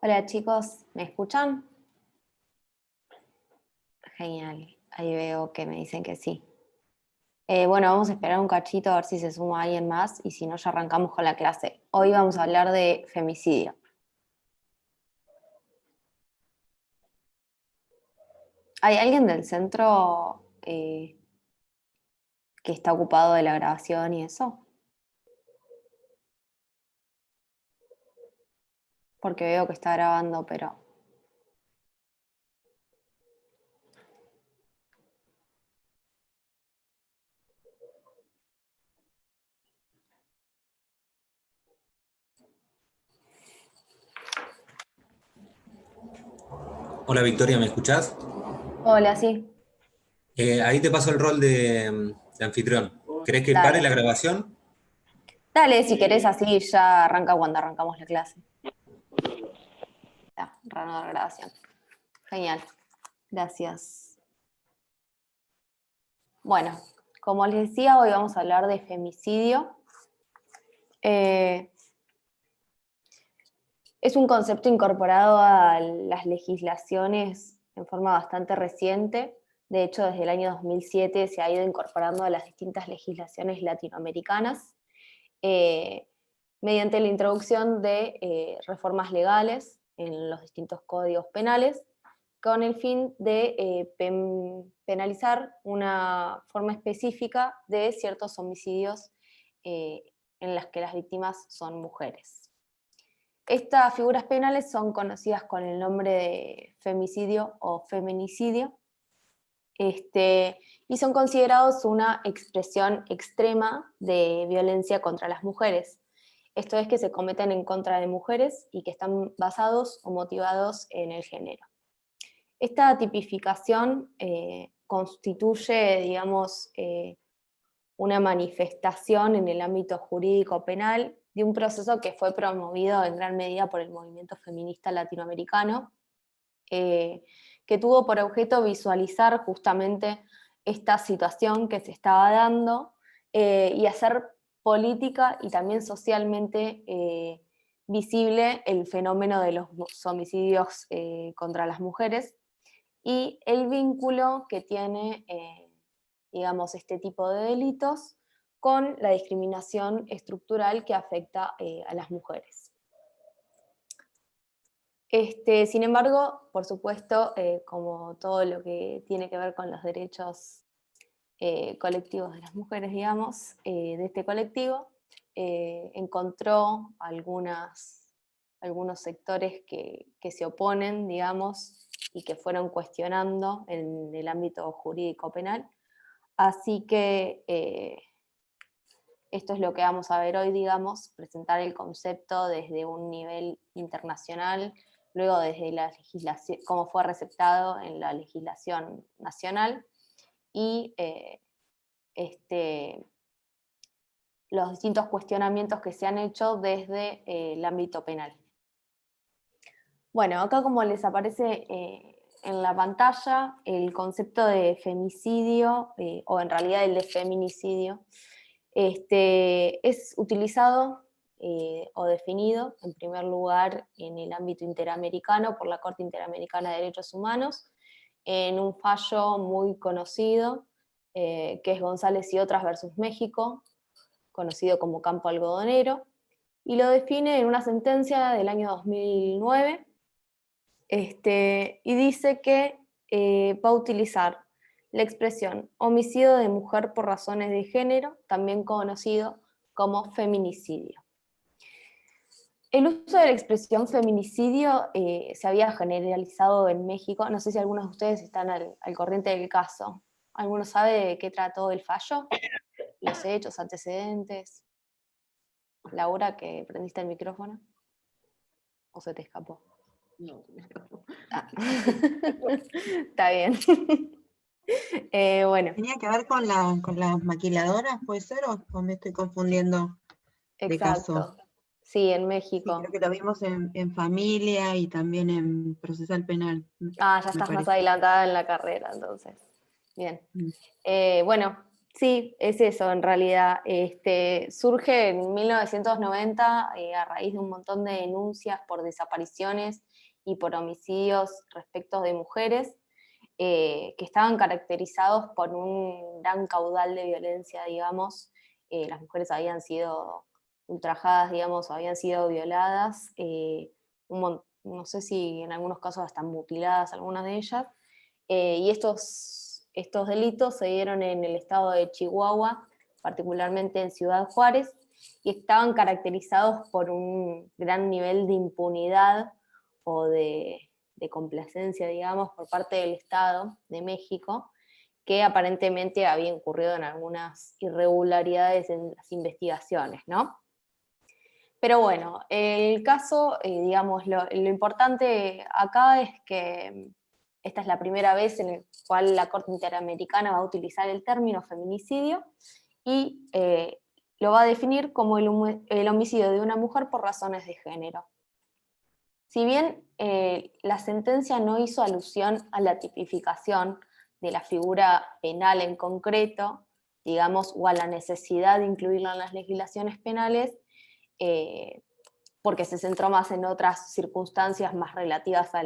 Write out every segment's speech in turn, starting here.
Hola chicos, ¿me escuchan? Genial, ahí veo que me dicen que sí. Bueno, vamos a esperar un cachito a ver si se suma alguien más y si no ya arrancamos con la clase. Hoy vamos a hablar de femicidio. ¿Hay alguien del centro que está ocupado de la grabación y eso? Porque veo que está grabando, pero... Hola Victoria, ¿me escuchás? Hola, sí. Ahí te paso el rol de anfitrión. ¿Querés que pare Dale. la grabación? Dale, si querés así ya arranca cuando arrancamos la clase. Ya, reanudar grabación. Genial. Gracias. Bueno, como les decía, hoy vamos a hablar de femicidio. Es un concepto incorporado a las legislaciones en forma bastante reciente. De hecho, desde el año 2007 se ha ido incorporando a las distintas legislaciones latinoamericanas eh, mediante la introducción de reformas legales en los distintos códigos penales con el fin de penalizar una forma específica de ciertos homicidios eh, en las que las víctimas son mujeres. Estas figuras penales son conocidas con el nombre de femicidio o feminicidio, y son considerados una expresión extrema de violencia contra las mujeres. Esto es que se cometen en contra de mujeres y que están basados o motivados en el género. Esta tipificación constituye, digamos, una manifestación en el ámbito jurídico penal de un proceso que fue promovido en gran medida por el movimiento feminista latinoamericano, que tuvo por objeto visualizar justamente esta situación que se estaba dando y hacer política y también socialmente visible el fenómeno de los homicidios contra las mujeres y el vínculo que tiene, digamos, este tipo de delitos con la discriminación estructural que afecta a las mujeres. Sin embargo, por supuesto, como todo lo que tiene que ver con los derechos colectivos de las mujeres, digamos, de este colectivo, encontró algunos sectores que se oponen, digamos, y que fueron cuestionando en el ámbito jurídico penal. Así que esto es lo que vamos a ver hoy, digamos, presentar el concepto desde un nivel internacional, luego desde la legislación, cómo fue receptado en la legislación nacional y los distintos cuestionamientos que se han hecho desde el ámbito penal. Bueno, acá como les aparece en la pantalla, el concepto de femicidio, o en realidad el de feminicidio, es utilizado o definido, en primer lugar, en el ámbito interamericano por la Corte Interamericana de Derechos Humanos, en un fallo muy conocido, que es González y otras versus México, conocido como Campo Algodonero, y lo define en una sentencia del año 2009, y dice que va a utilizar la expresión homicidio de mujer por razones de género, también conocido como feminicidio. El uso de la expresión feminicidio se había generalizado en México. No sé si algunos de ustedes están al corriente del caso. ¿Alguno sabe de qué trató el fallo? ¿Los hechos, antecedentes? Laura, que prendiste el micrófono. ¿O se te escapó? No, Ah. Está bien. Bueno, ¿tenía que ver con las maquiladoras, puede ser? ¿O me estoy confundiendo de caso? exacto. Sí, en Sí, México. creo que lo vimos en familia y también en procesal penal. Ah, ya me estás más parece. adelantada en la carrera, entonces. Bien. Mm. Bueno, sí, es eso en realidad. Surge en 1990 a raíz de un montón de denuncias por desapariciones y por homicidios respecto de mujeres que estaban caracterizados por un gran caudal de violencia, digamos. Las mujeres habían sido ultrajadas, digamos, o habían sido violadas, no sé si en algunos casos hasta mutiladas algunas de ellas, y estos delitos se dieron en el estado de Chihuahua, particularmente en Ciudad Juárez, y estaban caracterizados por un gran nivel de impunidad o de complacencia, digamos, por parte del Estado de México, que aparentemente había incurrido en algunas irregularidades en las investigaciones, ¿no? Pero bueno, el caso, digamos, lo importante acá es que esta es la primera vez en la cual la Corte Interamericana va a utilizar el término feminicidio y lo va a definir como el homicidio de una mujer por razones de género. Si bien la sentencia no hizo alusión a la tipificación de la figura penal en concreto, digamos, o a la necesidad de incluirla en las legislaciones penales, porque se centró más en otras circunstancias más relativas a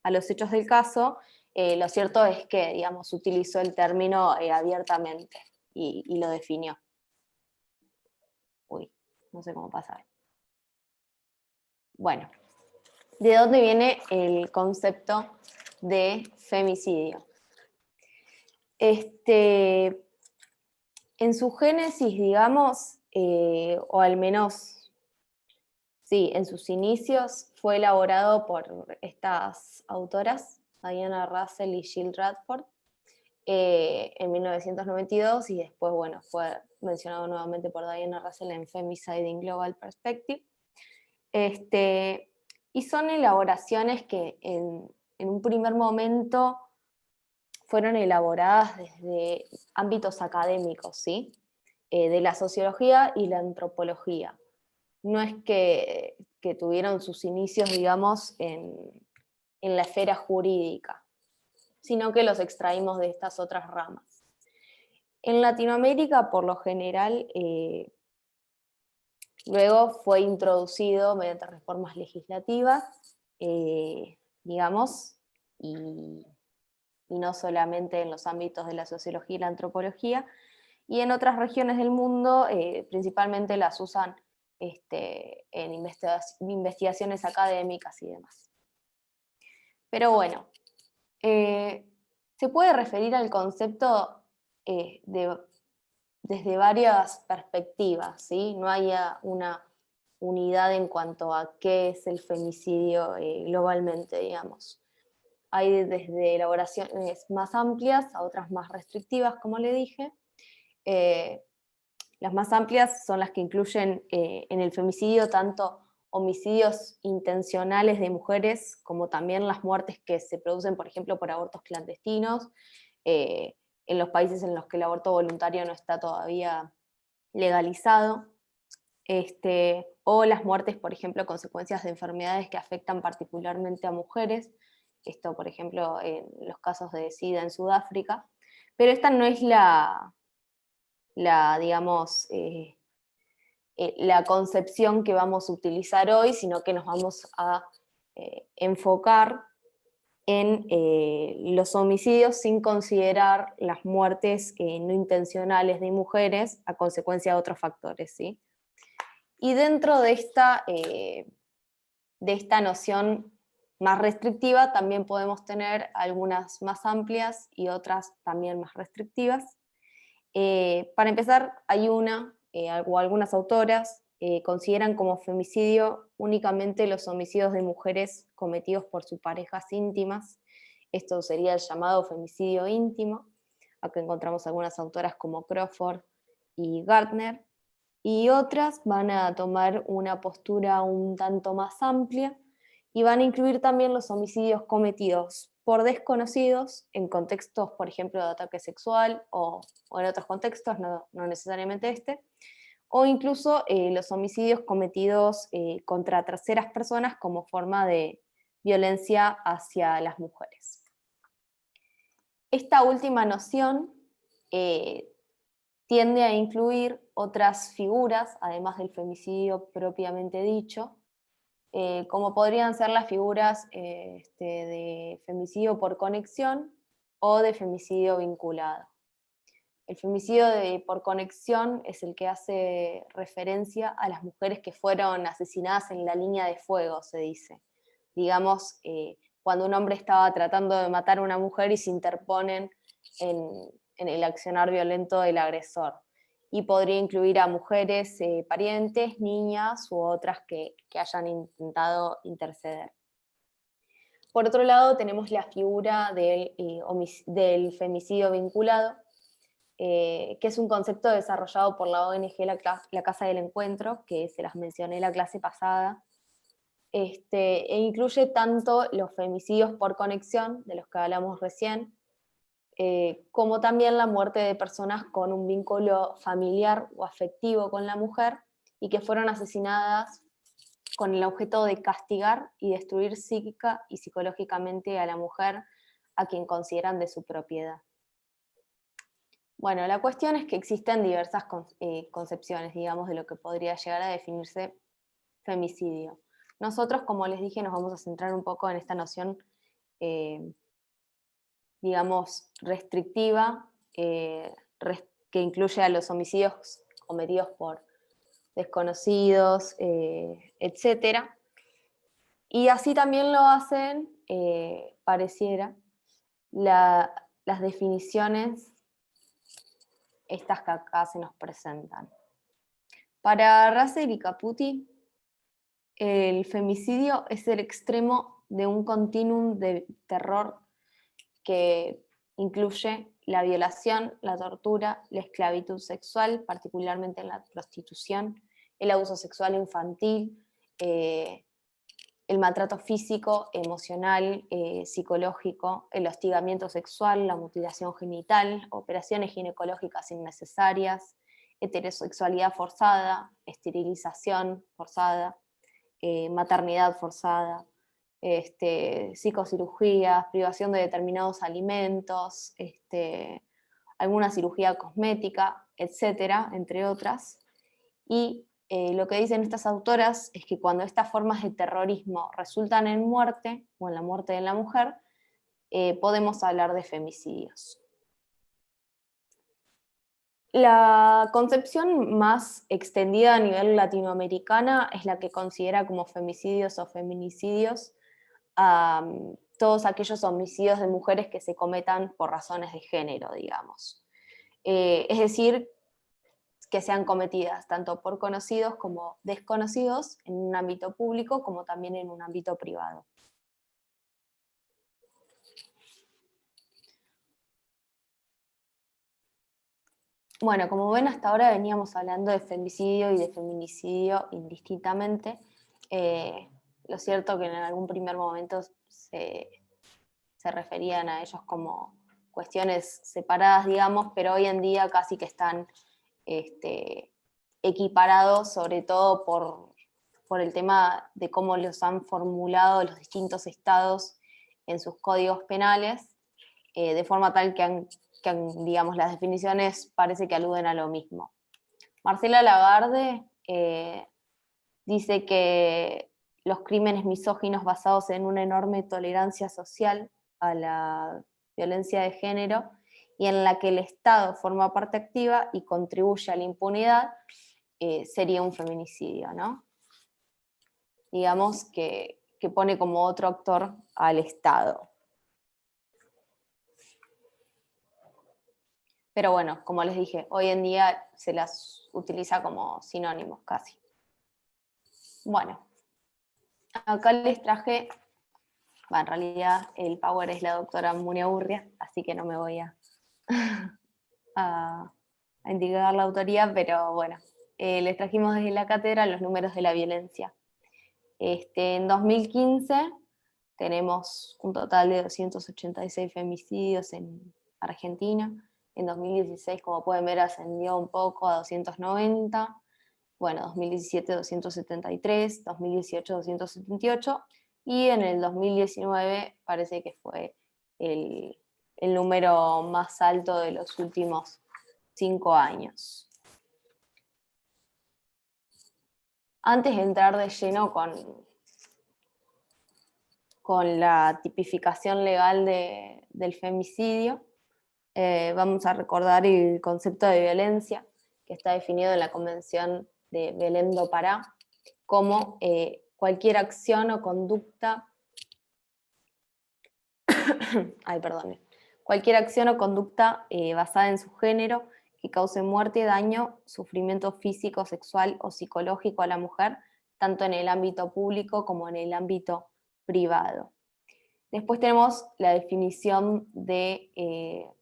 los hechos del caso, lo cierto es que, digamos, utilizó el término abiertamente y lo definió. Uy, no sé cómo pasar. Bueno, ¿de dónde viene el concepto de femicidio? En su génesis, digamos, o al menos, sí, en sus inicios, fue elaborado por estas autoras, Diana Russell y Jill Radford, en 1992, y después, bueno, fue mencionado nuevamente por Diana Russell en Femicide in Global Perspective. Y son elaboraciones que en un primer momento fueron elaboradas desde ámbitos académicos, ¿sí? De la sociología y la antropología. No es que tuvieron sus inicios, digamos, en la esfera jurídica, sino que los extraímos de estas otras ramas. En Latinoamérica, por lo general, luego fue introducido mediante reformas legislativas, digamos, y no solamente en los ámbitos de la sociología y la antropología, y en otras regiones del mundo principalmente las usan en investigaciones académicas y demás. Pero bueno, se puede referir al concepto desde varias perspectivas, ¿sí? No hay una unidad en cuanto a qué es el femicidio globalmente, digamos. Hay desde elaboraciones más amplias a otras más restrictivas, como le dije. Las más amplias son las que incluyen en el femicidio tanto homicidios intencionales de mujeres como también las muertes que se producen, por ejemplo, por abortos clandestinos, en los países en los que el aborto voluntario no está todavía legalizado, o las muertes, por ejemplo, consecuencias de enfermedades que afectan particularmente a mujeres, esto, por ejemplo, en los casos de SIDA en Sudáfrica, pero esta no es digamos, la concepción que vamos a utilizar hoy, sino que nos vamos a enfocar en los homicidios sin considerar las muertes no intencionales de mujeres a consecuencia de otros factores, ¿sí? Y dentro de esta noción más restrictiva también podemos tener algunas más amplias y otras también más restrictivas. Para empezar, hay o algunas autoras consideran como femicidio únicamente los homicidios de mujeres cometidos por sus parejas íntimas. Esto sería el llamado femicidio íntimo. Acá encontramos algunas autoras como Crawford y Gardner, y otras van a tomar una postura un tanto más amplia y van a incluir también los homicidios cometidos por desconocidos en contextos, por ejemplo, de ataque sexual o en otros contextos, no necesariamente este, o incluso los homicidios cometidos contra terceras personas como forma de violencia hacia las mujeres. Esta última noción tiende a incluir otras figuras, además del femicidio propiamente dicho, como podrían ser las figuras de femicidio por conexión o de femicidio vinculado. El femicidio por conexión es el que hace referencia a las mujeres que fueron asesinadas en la línea de fuego, se dice. Digamos, cuando un hombre estaba tratando de matar a una mujer y se interponen en el accionar violento del agresor. Y podría incluir a mujeres parientes, niñas u otras que hayan intentado interceder. Por otro lado, tenemos la figura del femicidio vinculado, que es un concepto desarrollado por la ONG La Casa del Encuentro, que se las mencioné en la clase pasada, e incluye tanto los femicidios por conexión, de los que hablamos recién, como también la muerte de personas con un vínculo familiar o afectivo con la mujer y que fueron asesinadas con el objeto de castigar y destruir psíquica y psicológicamente a la mujer a quien consideran de su propiedad. Bueno, la cuestión es que existen diversas concepciones, digamos, de lo que podría llegar a definirse femicidio. Nosotros, como les dije, nos vamos a centrar un poco en esta noción digamos, restrictiva, que incluye a los homicidios cometidos por desconocidos, etc. Y así también lo hacen, pareciera, las definiciones estas que acá se nos presentan. Para Russell y Caputi, el femicidio es el extremo de un continuum de terror que incluye la violación, la tortura, la esclavitud sexual, particularmente en la prostitución, el abuso sexual infantil, el maltrato físico, emocional, psicológico, el hostigamiento sexual, la mutilación genital, operaciones ginecológicas innecesarias, heterosexualidad forzada, esterilización forzada, maternidad forzada, psicocirugías, privación de determinados alimentos, alguna cirugía cosmética, etcétera, entre otras. Y lo que dicen estas autoras es que cuando estas formas de terrorismo resultan en muerte, o en la muerte de la mujer, podemos hablar de femicidios. La concepción más extendida a nivel latinoamericana es la que considera como femicidios o feminicidios a todos aquellos homicidios de mujeres que se cometan por razones de género, digamos. Es decir, que sean cometidas tanto por conocidos como desconocidos en un ámbito público como también en un ámbito privado. Bueno, como ven, hasta ahora veníamos hablando de femicidio y de feminicidio indistintamente. Lo cierto que en algún primer momento se referían a ellos como cuestiones separadas, digamos, pero hoy en día casi que están equiparados, sobre todo por el tema de cómo los han formulado los distintos estados en sus códigos penales, de forma tal que digamos, las definiciones parece que aluden a lo mismo. Marcela Lagarde dice que los crímenes misóginos basados en una enorme tolerancia social a la violencia de género y en la que el Estado forma parte activa y contribuye a la impunidad, sería un feminicidio, ¿no? Digamos que pone como otro actor al Estado. Pero bueno, como les dije, hoy en día se las utiliza como sinónimos casi. Bueno, acá les traje, en realidad el power es la doctora Muniaurria, así que no me voy a, a indicar la autoría, pero bueno, les trajimos desde la cátedra los números de la violencia. En 2015 tenemos un total de 286 femicidios en Argentina. En 2016, como pueden ver, ascendió un poco a 290. Bueno, 2017 273, 2018 278, y en el 2019 parece que fue el número más alto de los últimos 5 años. Antes de entrar de lleno con la tipificación legal del femicidio, vamos a recordar el concepto de violencia, que está definido en la Convención de Belém do Pará, como cualquier acción o conducta cualquier acción o conducta basada en su género que cause muerte, daño, sufrimiento físico, sexual o psicológico a la mujer, tanto en el ámbito público como en el ámbito privado. Después tenemos la definición de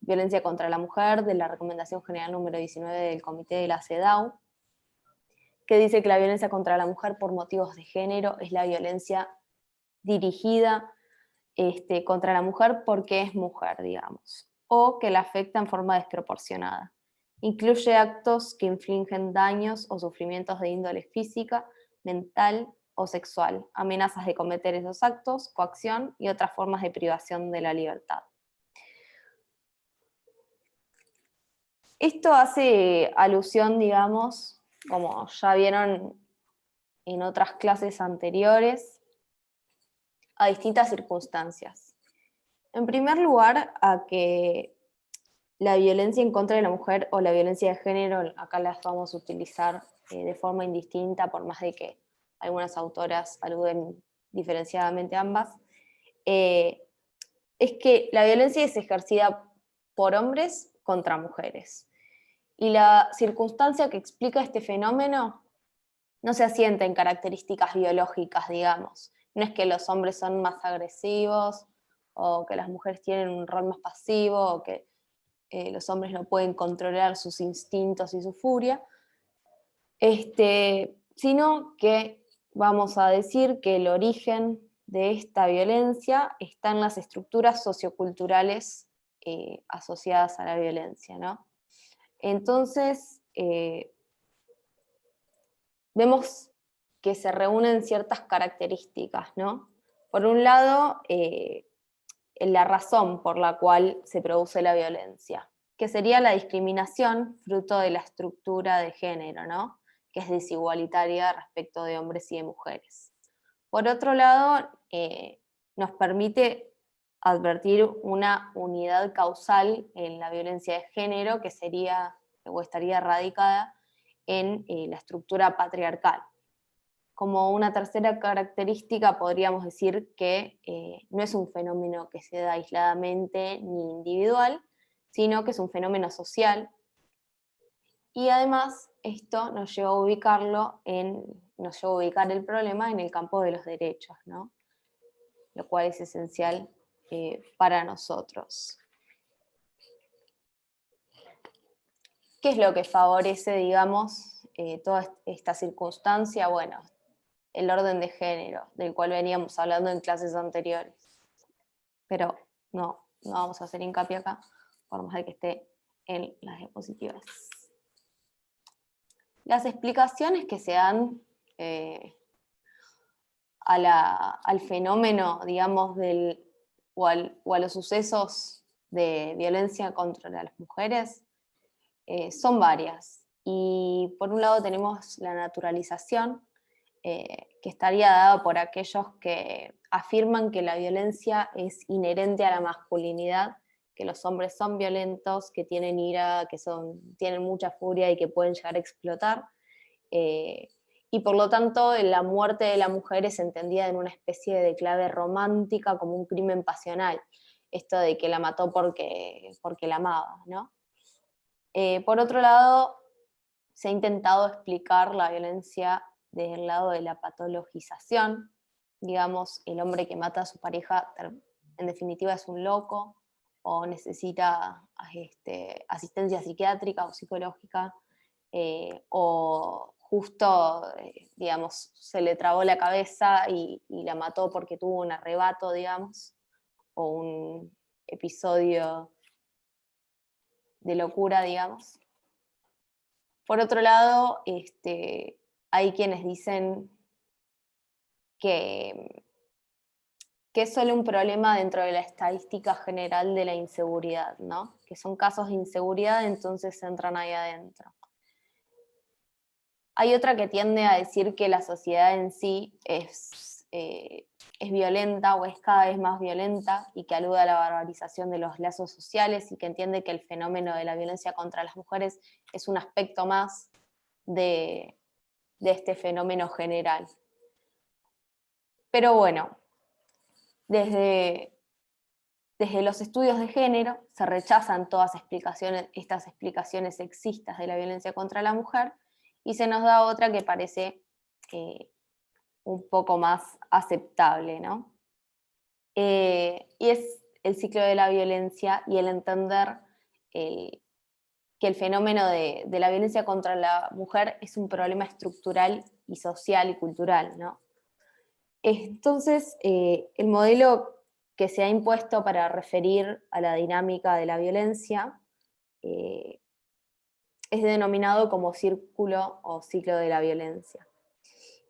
violencia contra la mujer de la Recomendación General número 19 del Comité de la CEDAW, que dice que la violencia contra la mujer por motivos de género es la violencia dirigida contra la mujer porque es mujer, digamos, o que la afecta en forma desproporcionada. Incluye actos que infligen daños o sufrimientos de índole física, mental o sexual, amenazas de cometer esos actos, coacción y otras formas de privación de la libertad. Esto hace alusión, digamos, como ya vieron en otras clases anteriores, a distintas circunstancias. En primer lugar, a que la violencia en contra de la mujer o la violencia de género, acá las vamos a utilizar de forma indistinta, por más de que algunas autoras aluden diferenciadamente a ambas, es que la violencia es ejercida por hombres contra mujeres. Y la circunstancia que explica este fenómeno no se asienta en características biológicas, digamos. No es que los hombres son más agresivos, o que las mujeres tienen un rol más pasivo, o que los hombres no pueden controlar sus instintos y su furia, sino que vamos a decir que el origen de esta violencia está en las estructuras socioculturales asociadas a la violencia, ¿no? Entonces, vemos que se reúnen ciertas características, ¿no? Por un lado, la razón por la cual se produce la violencia, que sería la discriminación fruto de la estructura de género, ¿no? Que es desigualitaria respecto de hombres y de mujeres. Por otro lado, nos permite advertir una unidad causal en la violencia de género que sería o estaría radicada en la estructura patriarcal. Como una tercera característica podríamos decir que no es un fenómeno que se da aisladamente ni individual, sino que es un fenómeno social. Y además esto nos lleva a ubicar el problema en el campo de los derechos, ¿no? Lo cual es esencial para nosotros. ¿Qué es lo que favorece, digamos, toda esta circunstancia? Bueno, el orden de género, del cual veníamos hablando en clases anteriores. Pero no vamos a hacer hincapié acá, por más de que esté en las diapositivas. Las explicaciones que se dan al fenómeno, digamos, o a los sucesos de violencia contra las mujeres son varias. Y por un lado tenemos la naturalización, que estaría dada por aquellos que afirman que la violencia es inherente a la masculinidad, que los hombres son violentos, que tienen ira, que tienen mucha furia y que pueden llegar a explotar. Y por lo tanto la muerte de la mujer es entendida en una especie de clave romántica como un crimen pasional, esto de que la mató porque la amaba, ¿no? Por otro lado, se ha intentado explicar la violencia desde el lado de la patologización. Digamos, el hombre que mata a su pareja, en definitiva, es un loco, o necesita asistencia psiquiátrica o psicológica, o justo, digamos, se le trabó la cabeza y la mató porque tuvo un arrebato, digamos, o un episodio de locura, digamos. Por otro lado, hay quienes dicen que es solo un problema dentro de la estadística general de la inseguridad, ¿no? Que son casos de inseguridad, entonces entran ahí adentro. Hay otra que tiende a decir que la sociedad en sí es violenta o es cada vez más violenta y que alude a la barbarización de los lazos sociales y que entiende que el fenómeno de la violencia contra las mujeres es un aspecto más de este fenómeno general. Pero bueno, desde los estudios de género se rechazan todas estas explicaciones sexistas de la violencia contra la mujer y se nos da otra que parece un poco más aceptable, ¿no? Y es el ciclo de la violencia y el entender que el fenómeno de la violencia contra la mujer es un problema estructural y social y cultural, ¿no? Entonces, el modelo que se ha impuesto para referir a la dinámica de la violencia es denominado como círculo o ciclo de la violencia.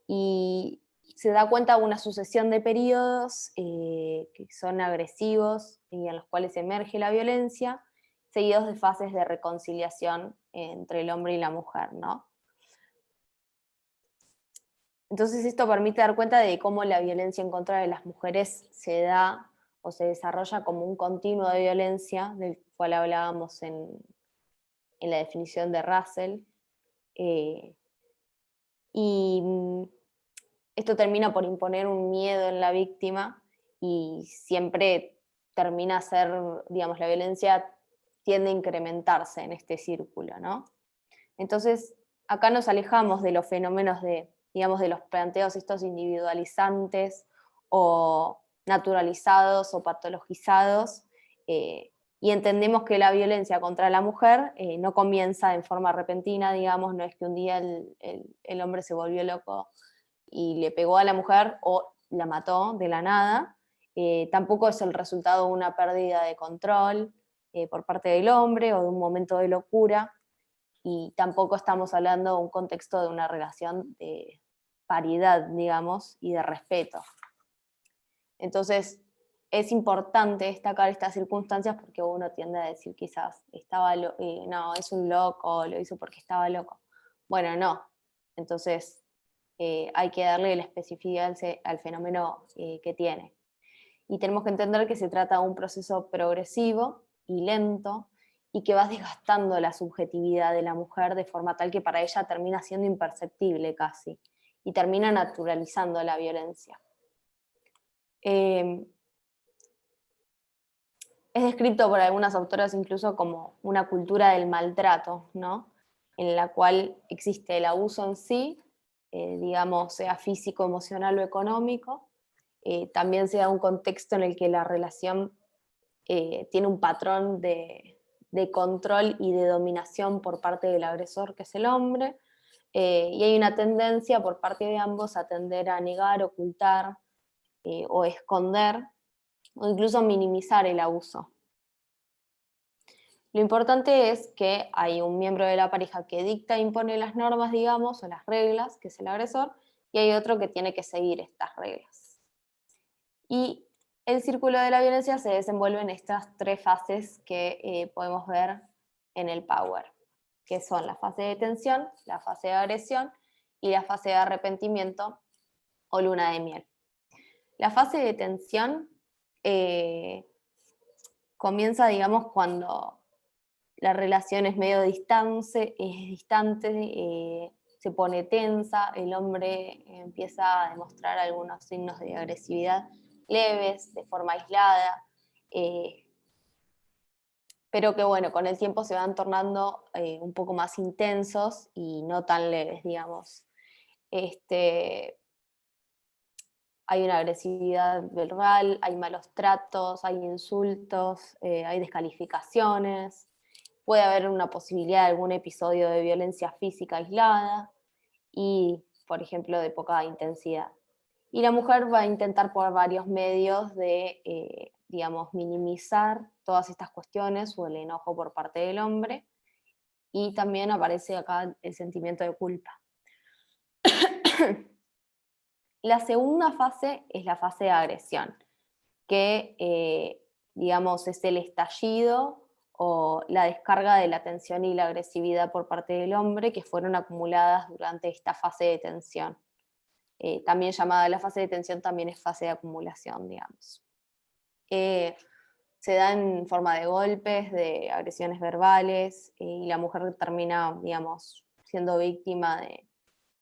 Y se da cuenta de una sucesión de periodos que son agresivos y en los cuales emerge la violencia, seguidos de fases de reconciliación entre el hombre y la mujer, ¿no? Entonces esto permite dar cuenta de cómo la violencia en contra de las mujeres se da o se desarrolla como un continuo de violencia, del cual hablábamos en la definición de Russell. Y esto termina por imponer un miedo en la víctima y siempre termina a ser, digamos, la violencia tiende a incrementarse en este círculo, ¿no? Entonces, acá nos alejamos de los fenómenos digamos, de los planteos estos individualizantes o naturalizados o patologizados, y entendemos que la violencia contra la mujer no comienza en forma repentina, digamos, no es que un día el hombre se volvió loco y le pegó a la mujer o la mató de la nada, tampoco es el resultado de una pérdida de control por parte del hombre o de un momento de locura, y tampoco estamos hablando de un contexto de una relación de paridad, digamos, y de respeto. Entonces, es importante destacar estas circunstancias porque uno tiende a decir quizás, no, es un loco, lo hizo porque estaba loco. Bueno, no. Entonces, hay que darle la especificidad al fenómeno que tiene. Y tenemos que entender que se trata de un proceso progresivo y lento, y que va desgastando la subjetividad de la mujer de forma tal que para ella termina siendo imperceptible casi, y termina naturalizando la violencia. Es descrito por algunas autoras incluso como una cultura del maltrato, ¿no? En la cual existe el abuso en sí, digamos, sea físico, emocional o económico. También se da un contexto en el que la relación tiene un patrón de control y de dominación por parte del agresor, que es el hombre, y hay una tendencia por parte de ambos a tender a negar, ocultar o esconder, o incluso minimizar el abuso. Lo importante es que hay un miembro de la pareja que dicta e impone las normas, digamos, o las reglas, que es el agresor, y hay otro que tiene que seguir estas reglas. Y el círculo de la violencia se desenvuelve en estas tres fases que podemos ver en el Power, que son la fase de tensión, la fase de agresión y la fase de arrepentimiento o luna de miel. La fase de tensión comienza, digamos, cuando la relación es medio distante, se pone tensa, el hombre empieza a demostrar algunos signos de agresividad leves, de forma aislada, pero que bueno, con el tiempo se van tornando un poco más intensos y no tan leves, digamos. Hay una agresividad verbal, hay malos tratos, hay insultos, hay descalificaciones, puede haber una posibilidad de algún episodio de violencia física aislada y, por ejemplo, de poca intensidad. Y la mujer va a intentar por varios medios de, digamos, minimizar todas estas cuestiones o el enojo por parte del hombre, y también aparece acá el sentimiento de culpa. La segunda fase es la fase de agresión, que digamos es el estallido o la descarga de la tensión y la agresividad por parte del hombre que fueron acumuladas durante esta fase de tensión. También llamada la fase de tensión, también es fase de acumulación, digamos. Se da en forma de golpes, de agresiones verbales, y la mujer termina, digamos, siendo víctima de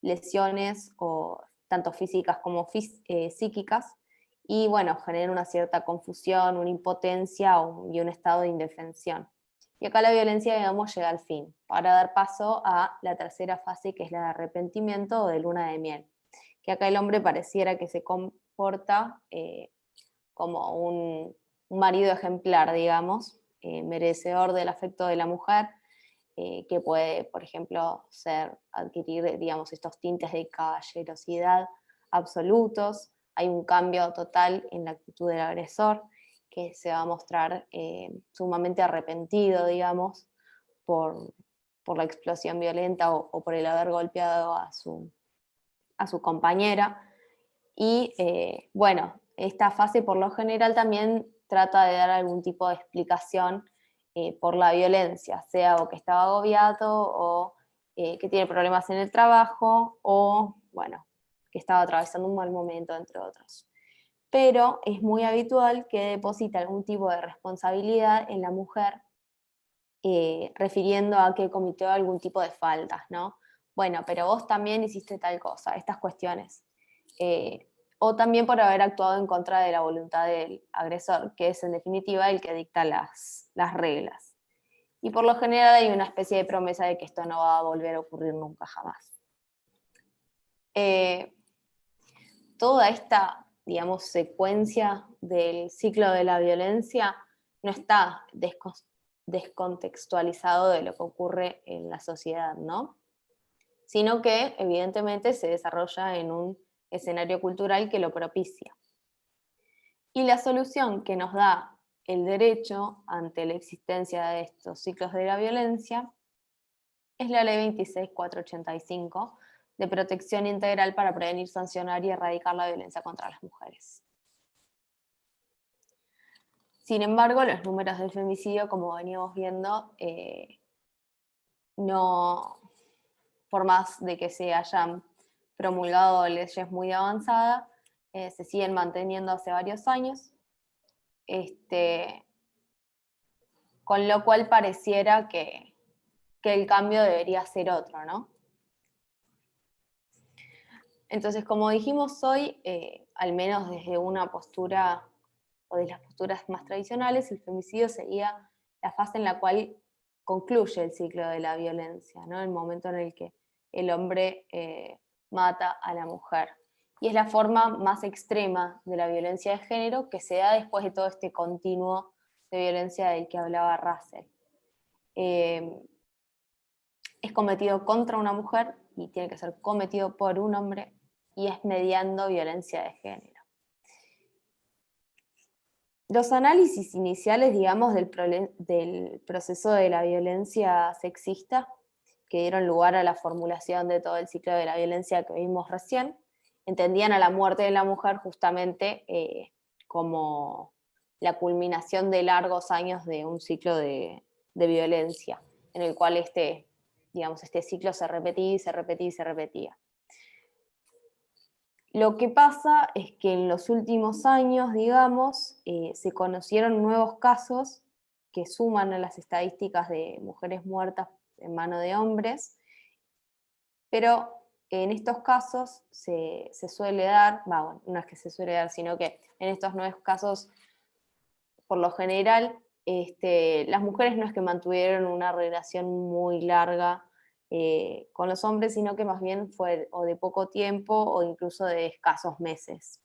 lesiones, o tanto físicas como psíquicas, y bueno, genera una cierta confusión, una impotencia y un estado de indefensión. Y acá la violencia, digamos, llega al fin, para dar paso a la tercera fase, que es la de arrepentimiento o de luna de miel, que acá el hombre pareciera que se comporta como un marido ejemplar, digamos, merecedor del afecto de la mujer, que puede, por ejemplo, adquirir, digamos, estos tintes de caballerosidad absolutos. Hay un cambio total en la actitud del agresor, que se va a mostrar sumamente arrepentido, digamos, por la explosión violenta o por el haber golpeado a su compañera. Y bueno, esta fase por lo general también trata de dar algún tipo de explicación por la violencia, sea o que estaba agobiado, o que tiene problemas en el trabajo, o bueno, que estaba atravesando un mal momento, entre otros. Pero es muy habitual que deposite algún tipo de responsabilidad en la mujer, refiriendo a que cometió algún tipo de faltas, ¿no? Bueno, pero vos también hiciste tal cosa, estas cuestiones. O también por haber actuado en contra de la voluntad del agresor, que es en definitiva el que dicta las reglas. Y por lo general hay una especie de promesa de que esto no va a volver a ocurrir nunca jamás. Toda esta, digamos, secuencia del ciclo de la violencia no está descontextualizado de lo que ocurre en la sociedad, ¿no? Sino que evidentemente se desarrolla en un escenario cultural que lo propicia. Y la solución que nos da el derecho ante la existencia de estos ciclos de la violencia es la Ley 26.485 de Protección Integral para prevenir, sancionar y erradicar la violencia contra las mujeres. Sin embargo, los números del femicidio, como veníamos viendo, no, por más de que se hayan promulgado leyes muy avanzadas, se siguen manteniendo hace varios años, con lo cual pareciera que el cambio debería ser otro, ¿no? Entonces, como dijimos hoy, al menos desde una postura o de las posturas más tradicionales, el femicidio sería la fase en la cual concluye el ciclo de la violencia, ¿no? El momento en el que el hombre mata a la mujer. Y es la forma más extrema de la violencia de género que se da después de todo este continuo de violencia del que hablaba Russell. Es cometido contra una mujer y tiene que ser cometido por un hombre, y es mediando violencia de género. Los análisis iniciales, digamos, del proceso de la violencia sexista, que dieron lugar a la formulación de todo el ciclo de la violencia que vimos recién, entendían a la muerte de la mujer justamente como la culminación de largos años de un ciclo de violencia, en el cual este ciclo se repetía y se repetía y se repetía. Lo que pasa es que en los últimos años, digamos, se conocieron nuevos casos que suman a las estadísticas de mujeres muertas en mano de hombres, pero en estos casos se suele dar, bueno, no es que se suele dar, sino que en estos nuevos casos, por lo general, las mujeres no es que mantuvieron una relación muy larga con los hombres, sino que más bien fue o de poco tiempo o incluso de escasos meses.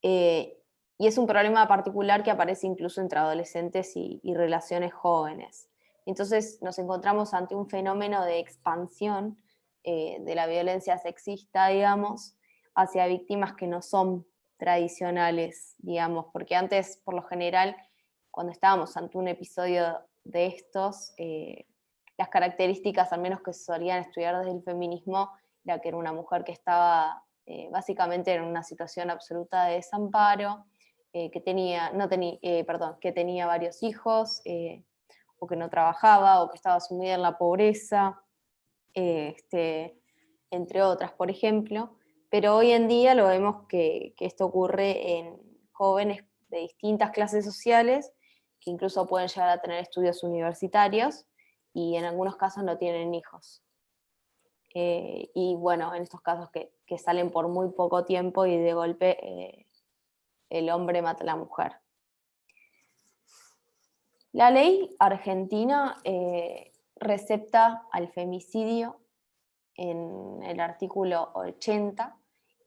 Y es un problema particular que aparece incluso entre adolescentes y relaciones jóvenes. Entonces nos encontramos ante un fenómeno de expansión de la violencia sexista, digamos, hacia víctimas que no son tradicionales, digamos, porque antes, por lo general, cuando estábamos ante un episodio de estos, las características, al menos que se solían estudiar desde el feminismo, era que era una mujer que estaba básicamente en una situación absoluta de desamparo, que tenía varios hijos, o que no trabajaba, o que estaba sumida en la pobreza, entre otras, por ejemplo. Pero hoy en día lo vemos que esto ocurre en jóvenes de distintas clases sociales, que incluso pueden llegar a tener estudios universitarios, y en algunos casos no tienen hijos. Y bueno, en estos casos que salen por muy poco tiempo y de golpe el hombre mata a la mujer. La ley argentina recepta al femicidio en el artículo 80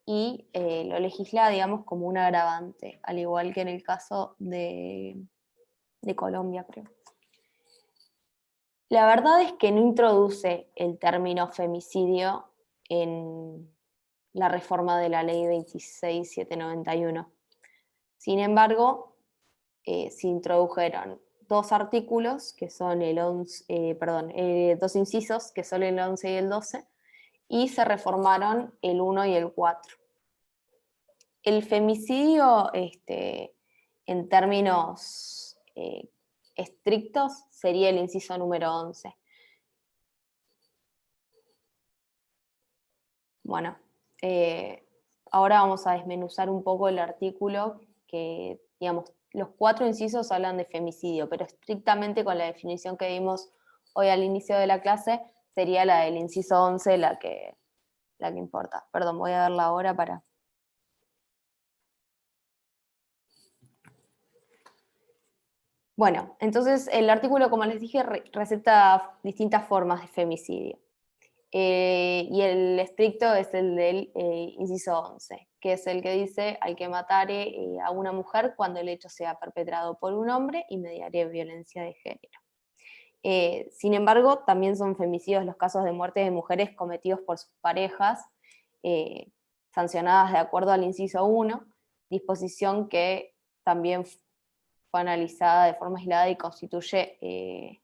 y lo legisla, digamos, como un agravante, al igual que en el caso de Colombia, creo. La verdad es que no introduce el término femicidio en la reforma de la ley 26.791. Sin embargo, se introdujeron dos artículos, que son dos incisos, que son el 11 y el 12, y se reformaron el 1 y el 4. El femicidio, en términos estrictos, sería el inciso número 11. Bueno, ahora vamos a desmenuzar un poco el artículo que, digamos, los 4 incisos hablan de femicidio, pero estrictamente con la definición que dimos hoy al inicio de la clase, sería la del inciso 11 la que importa. Perdón, voy a darla ahora para... Bueno, entonces el artículo, como les dije, receta distintas formas de femicidio. Y el estricto es el del inciso 11, que es el que dice: al que matare a una mujer cuando el hecho sea perpetrado por un hombre y mediare violencia de género. Sin embargo, también son femicidios los casos de muerte de mujeres cometidos por sus parejas, sancionadas de acuerdo al inciso 1, disposición que también fue analizada de forma aislada y constituye,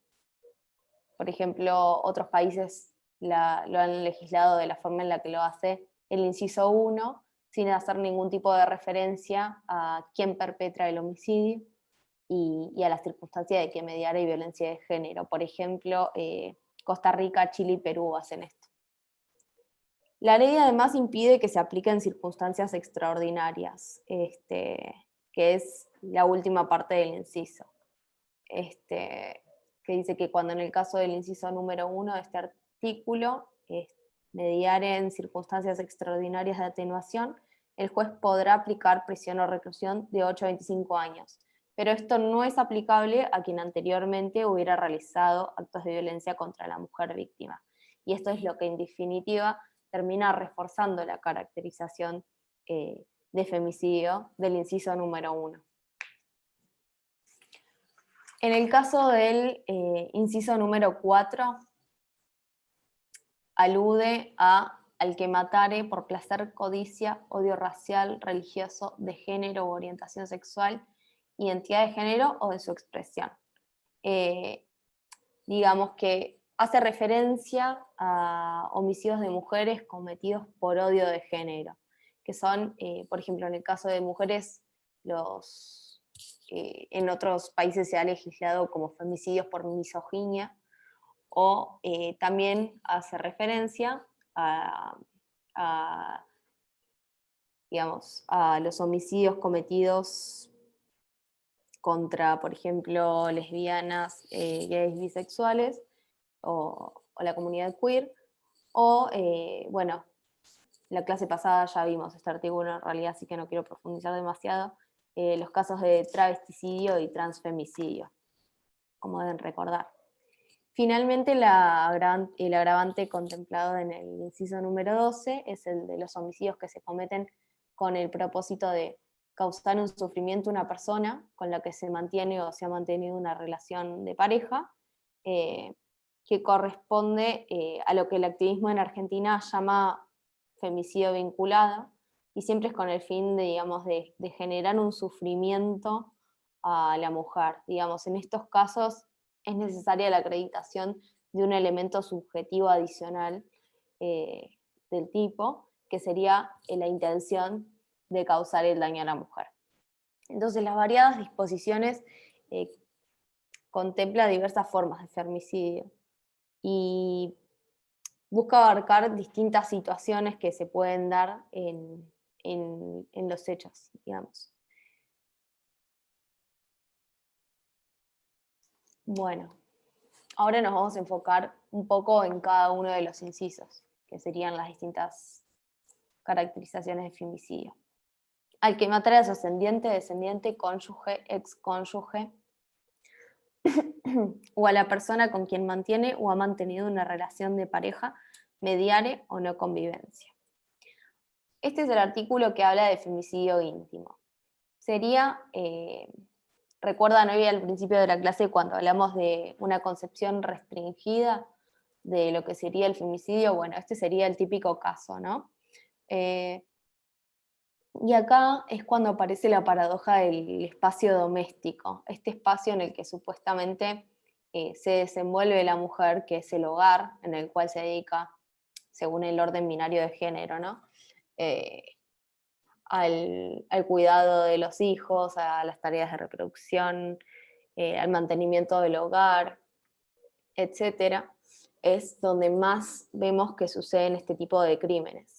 por ejemplo, otros países lo han legislado de la forma en la que lo hace el inciso 1, sin hacer ningún tipo de referencia a quién perpetra el homicidio y a la circunstancia de que mediara violencia de género. Por ejemplo, Costa Rica, Chile y Perú hacen esto. La ley además impide que se apliquen circunstancias extraordinarias, que es la última parte del inciso. Que dice que cuando en el caso del inciso número 1 de este artículo mediare en circunstancias extraordinarias de atenuación, el juez podrá aplicar prisión o reclusión de 8 a 25 años. Pero esto no es aplicable a quien anteriormente hubiera realizado actos de violencia contra la mujer víctima. Y esto es lo que en definitiva termina reforzando la caracterización de femicidio del inciso número 1. En el caso del inciso número 4, alude al que matare por placer, codicia, odio racial, religioso, de género u orientación sexual, identidad de género o de su expresión. Digamos que hace referencia a homicidios de mujeres cometidos por odio de género, que son, por ejemplo, en el caso de mujeres, en otros países se ha legislado como femicidios por misoginia, o también hace referencia digamos, a los homicidios cometidos contra, por ejemplo, lesbianas, gays, bisexuales, o la comunidad queer, o, bueno, la clase pasada ya vimos este artículo en realidad, así que no quiero profundizar demasiado, los casos de travesticidio y transfemicidio, como deben recordar. Finalmente, el agravante contemplado en el inciso número 12 es el de los homicidios que se cometen con el propósito de causar un sufrimiento a una persona con la que se mantiene o se ha mantenido una relación de pareja, que corresponde a lo que el activismo en Argentina llama femicidio vinculado, y siempre es con el fin de, digamos, de generar un sufrimiento a la mujer. Digamos, en estos casos es necesaria la acreditación de un elemento subjetivo adicional del tipo, que sería la intención de causar el daño a la mujer. Entonces, las variadas disposiciones contempla diversas formas de femicidio y busca abarcar distintas situaciones que se pueden dar en los hechos, digamos. Bueno, ahora nos vamos a enfocar un poco en cada uno de los incisos, que serían las distintas caracterizaciones de femicidio. Al que matara a su ascendiente, descendiente, cónyuge, excónyuge, o a la persona con quien mantiene o ha mantenido una relación de pareja, mediare o no convivencia. Este es el artículo que habla de femicidio íntimo. Sería, recuerdan hoy al principio de la clase cuando hablamos de una concepción restringida de lo que sería el femicidio, bueno, este sería el típico caso, ¿no? Y acá es cuando aparece la paradoja del espacio doméstico, este espacio en el que supuestamente se desenvuelve la mujer, que es el hogar, en el cual se dedica, según el orden binario de género, ¿no? Al cuidado de los hijos, a las tareas de reproducción, al mantenimiento del hogar, etc., es donde más vemos que suceden este tipo de crímenes.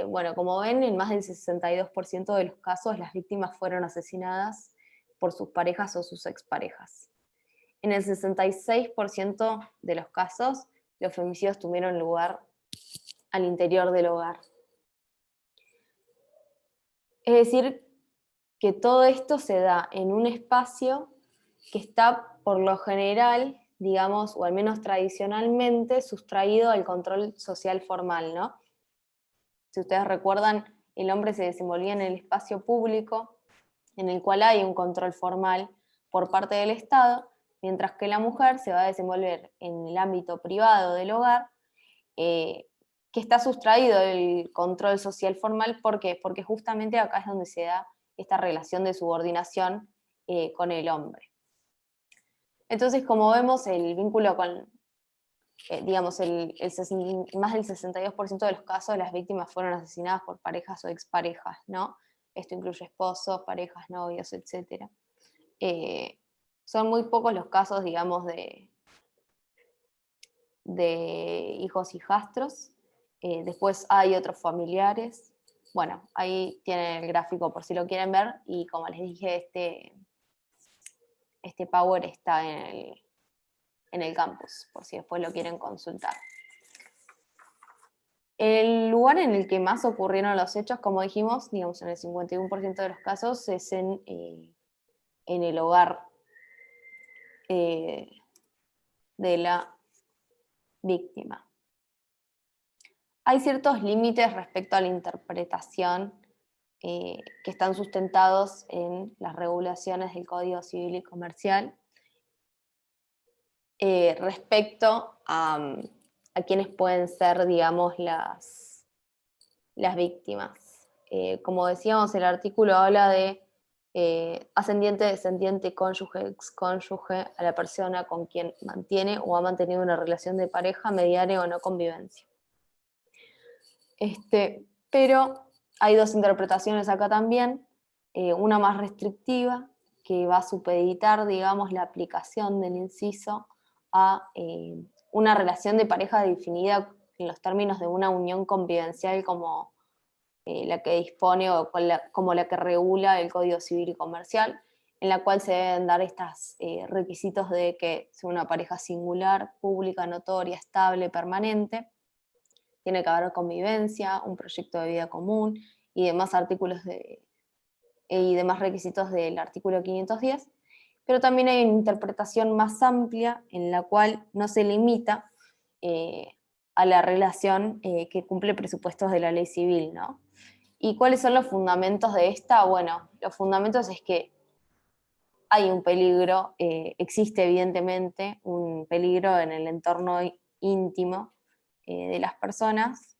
Bueno, como ven, en más del 62% de los casos las víctimas fueron asesinadas por sus parejas o sus exparejas. En el 66% de los casos, los femicidios tuvieron lugar al interior del hogar. Es decir, que todo esto se da en un espacio que está, por lo general, digamos, o al menos tradicionalmente, sustraído al control social formal, ¿no? Si ustedes recuerdan, el hombre se desenvolvía en el espacio público, en el cual hay un control formal por parte del Estado, mientras que la mujer se va a desenvolver en el ámbito privado del hogar, que está sustraído del control social formal. ¿Por qué? Porque justamente acá es donde se da esta relación de subordinación con el hombre. Entonces, como vemos, el vínculo con, digamos, más del 62% de los casos las víctimas fueron asesinadas por parejas o exparejas, ¿no? Esto incluye esposos, parejas, novios, etc. Son muy pocos los casos, digamos, de hijos y hijastros. Después hay otros familiares. Bueno, ahí tienen el gráfico por si lo quieren ver, y como les dije, este Power está en el campus, por si después lo quieren consultar. El lugar en el que más ocurrieron los hechos, como dijimos, digamos, en el 51% de los casos, es en el hogar de la víctima. Hay ciertos límites respecto a la interpretación que están sustentados en las regulaciones del Código Civil y Comercial respecto a quienes pueden ser, digamos, las víctimas. Como decíamos, el artículo habla de ascendiente, descendiente, cónyuge, excónyuge, a la persona con quien mantiene o ha mantenido una relación de pareja, mediare o no convivencia. Pero hay dos interpretaciones acá también, una más restrictiva, que va a supeditar, digamos, la aplicación del inciso a una relación de pareja definida en los términos de una unión convivencial como la que dispone o como la que regula el Código Civil y Comercial, en la cual se deben dar estos requisitos de que sea una pareja singular, pública, notoria, estable, permanente. Tiene que haber convivencia, un proyecto de vida común y demás artículos y demás requisitos del artículo 510. pero también hay una interpretación más amplia en la cual no se limita a la relación que cumple presupuestos de la ley civil, ¿no? ¿Y cuáles son los fundamentos de esta? Bueno, los fundamentos es que hay un peligro, existe evidentemente un peligro en el entorno íntimo de las personas,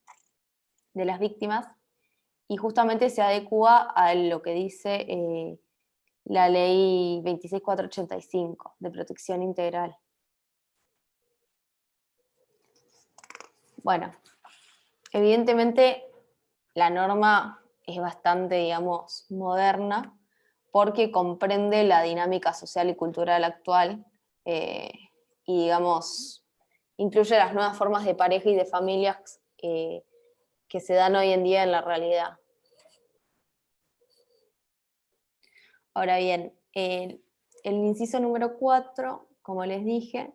de las víctimas, y justamente se adecua a lo que dice la ley 26485 de protección integral. Bueno, evidentemente la norma es bastante, digamos, moderna, porque comprende la dinámica social y cultural actual y, digamos, incluye las nuevas formas de pareja y de familias que se dan hoy en día en la realidad. Ahora bien, el inciso número 4, como les dije,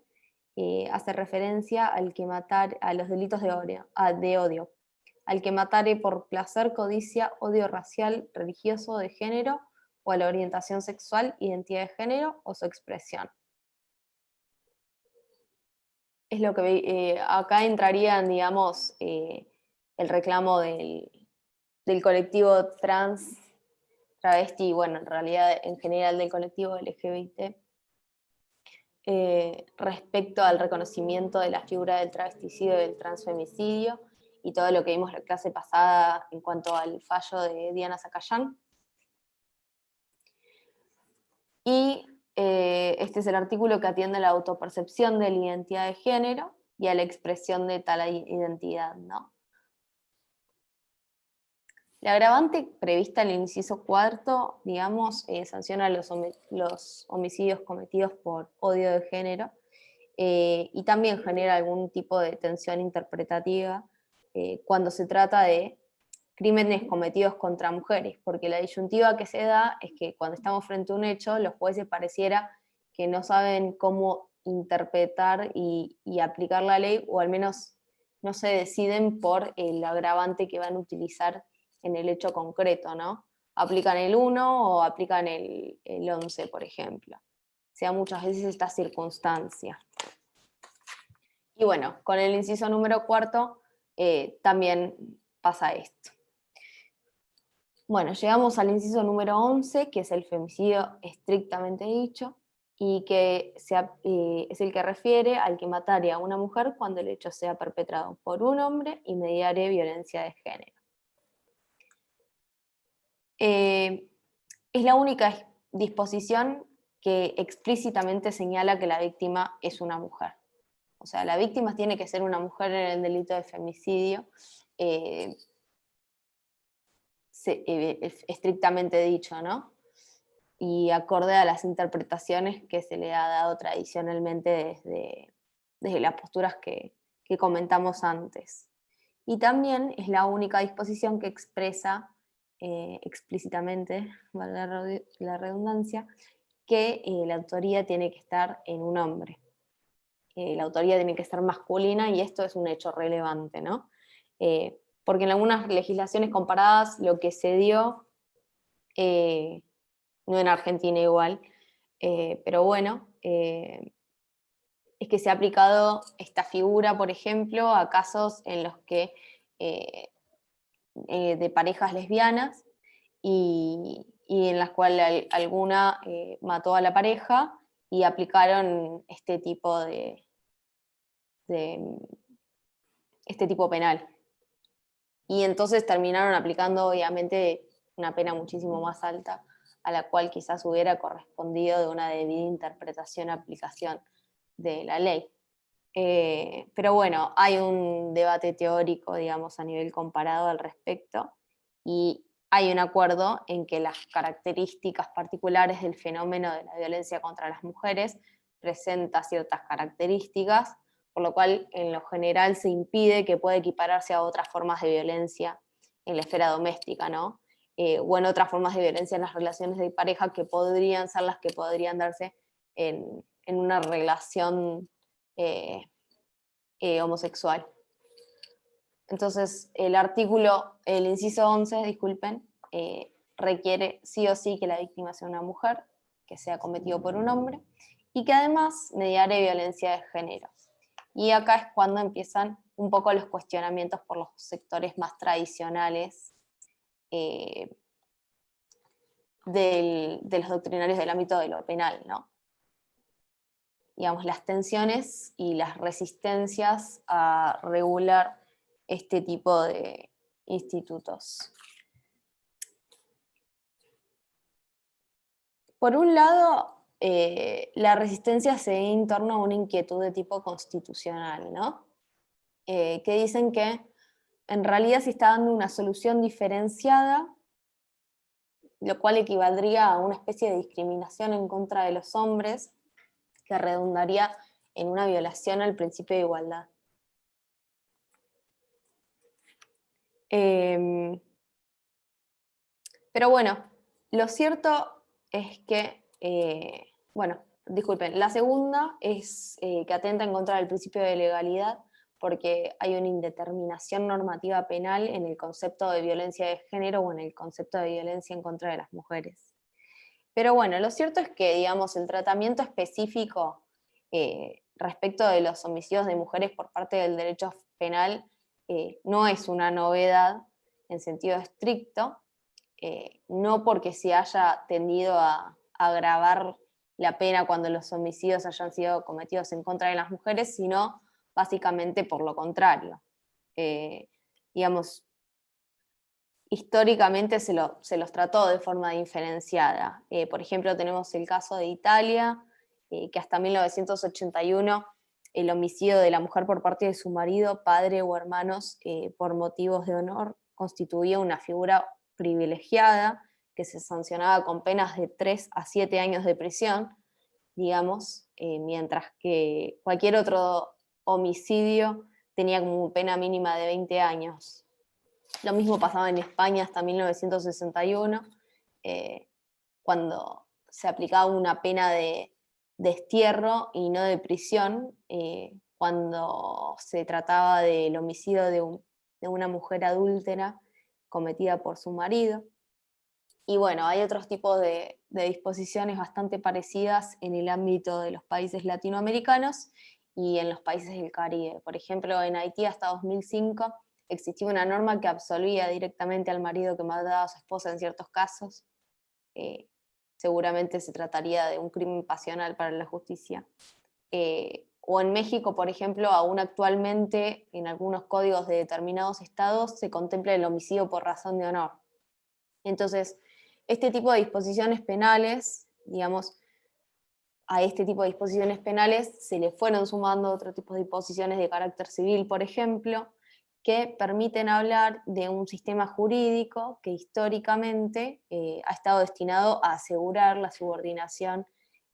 hace referencia al que matar, a los delitos de odio, al que matare por placer, codicia, odio racial, religioso, de género, o a la orientación sexual, identidad de género o su expresión. Es lo que acá entrarían, digamos, el reclamo del colectivo trans, travesti, bueno, en realidad en general del colectivo LGBT, respecto al reconocimiento de la figura del travesticidio y del transfemicidio, y todo lo que vimos en la clase pasada en cuanto al fallo de Diana Zacayán. Y este es el artículo que atiende a la autopercepción de la identidad de género y a la expresión de tal identidad, ¿no? La agravante prevista en el inciso 4, digamos, sanciona los homicidios cometidos por odio de género y también genera algún tipo de tensión interpretativa cuando se trata de crímenes cometidos contra mujeres, porque la disyuntiva que se da es que cuando estamos frente a un hecho, los jueces pareciera que no saben cómo interpretar y aplicar la ley, o al menos no se deciden por el agravante que van a utilizar en el hecho concreto, ¿no? Aplican el 1 o aplican el 11, por ejemplo. Se da muchas veces esta circunstancia. Y bueno, con el inciso número 4 también pasa esto. Bueno, llegamos al inciso número 11, que es el femicidio estrictamente dicho, y que es el que refiere al que matare a una mujer cuando el hecho sea perpetrado por un hombre y mediare violencia de género. Es la única disposición que explícitamente señala que la víctima es una mujer. O sea, la víctima tiene que ser una mujer en el delito de femicidio, estrictamente dicho, ¿no? Y acorde a las interpretaciones que se le ha dado tradicionalmente desde las posturas que comentamos antes. Y también es la única disposición que expresa explícitamente, valga la redundancia, que la autoría tiene que estar en un hombre. La autoría tiene que ser masculina y esto es un hecho relevante, ¿no? Porque en algunas legislaciones comparadas lo que se dio, no en Argentina igual, pero bueno, es que se ha aplicado esta figura, por ejemplo, a casos en los que de parejas lesbianas y en las cuales alguna mató a la pareja y aplicaron este tipo penal. Y entonces terminaron aplicando, obviamente, una pena muchísimo más alta, a la cual quizás hubiera correspondido de una debida interpretación, aplicación de la ley. Pero bueno, hay un debate teórico, digamos, a nivel comparado al respecto, y hay un acuerdo en que las características particulares del fenómeno de la violencia contra las mujeres presenta ciertas características, por lo cual en lo general se impide que pueda equipararse a otras formas de violencia en la esfera doméstica, ¿no? O en otras formas de violencia en las relaciones de pareja que podrían ser las que podrían darse en una relación homosexual. Entonces, el inciso 11, disculpen, requiere sí o sí que la víctima sea una mujer, que sea cometido por un hombre, y que además mediare violencia de género. Y acá es cuando empiezan un poco los cuestionamientos por los sectores más tradicionales de los doctrinarios del ámbito de lo penal, ¿no? Digamos, las tensiones y las resistencias a regular este tipo de institutos. Por un lado, la resistencia se ve en torno a una inquietud de tipo constitucional, ¿no? Que dicen que en realidad se está dando una solución diferenciada, lo cual equivaldría a una especie de discriminación en contra de los hombres, que redundaría en una violación al principio de igualdad. Pero bueno, lo cierto es que, bueno, disculpen, la segunda es que atenta en contra del principio de legalidad, porque hay una indeterminación normativa penal en el concepto de violencia de género o en el concepto de violencia en contra de las mujeres. Pero bueno, lo cierto es que, digamos, el tratamiento específico respecto de los homicidios de mujeres por parte del derecho penal no es una novedad en sentido estricto, no porque se haya tendido a agravar la pena cuando los homicidios hayan sido cometidos en contra de las mujeres, sino básicamente por lo contrario. Digamos, históricamente se los trató de forma diferenciada. Por ejemplo, tenemos el caso de Italia, que hasta 1981 el homicidio de la mujer por parte de su marido, padre o hermanos por motivos de honor constituía una figura privilegiada que se sancionaba con penas de 3 a 7 años de prisión, digamos, mientras que cualquier otro homicidio tenía como pena mínima de 20 años. Lo mismo pasaba en España hasta 1961, cuando se aplicaba una pena de destierro y no de prisión, cuando se trataba del homicidio de una mujer adúltera cometida por su marido. Y bueno, hay otros tipos de disposiciones bastante parecidas en el ámbito de los países latinoamericanos y en los países del Caribe. Por ejemplo, en Haití hasta 2005 existía una norma que absolvía directamente al marido que mataba a su esposa en ciertos casos. Seguramente se trataría de un crimen pasional para la justicia. O en México, por ejemplo, aún actualmente en algunos códigos de determinados estados se contempla el homicidio por razón de honor. Entonces, este tipo de disposiciones penales, digamos, a este tipo de disposiciones penales se le fueron sumando otro tipo de disposiciones de carácter civil, por ejemplo, que permiten hablar de un sistema jurídico que históricamente ha estado destinado a asegurar la subordinación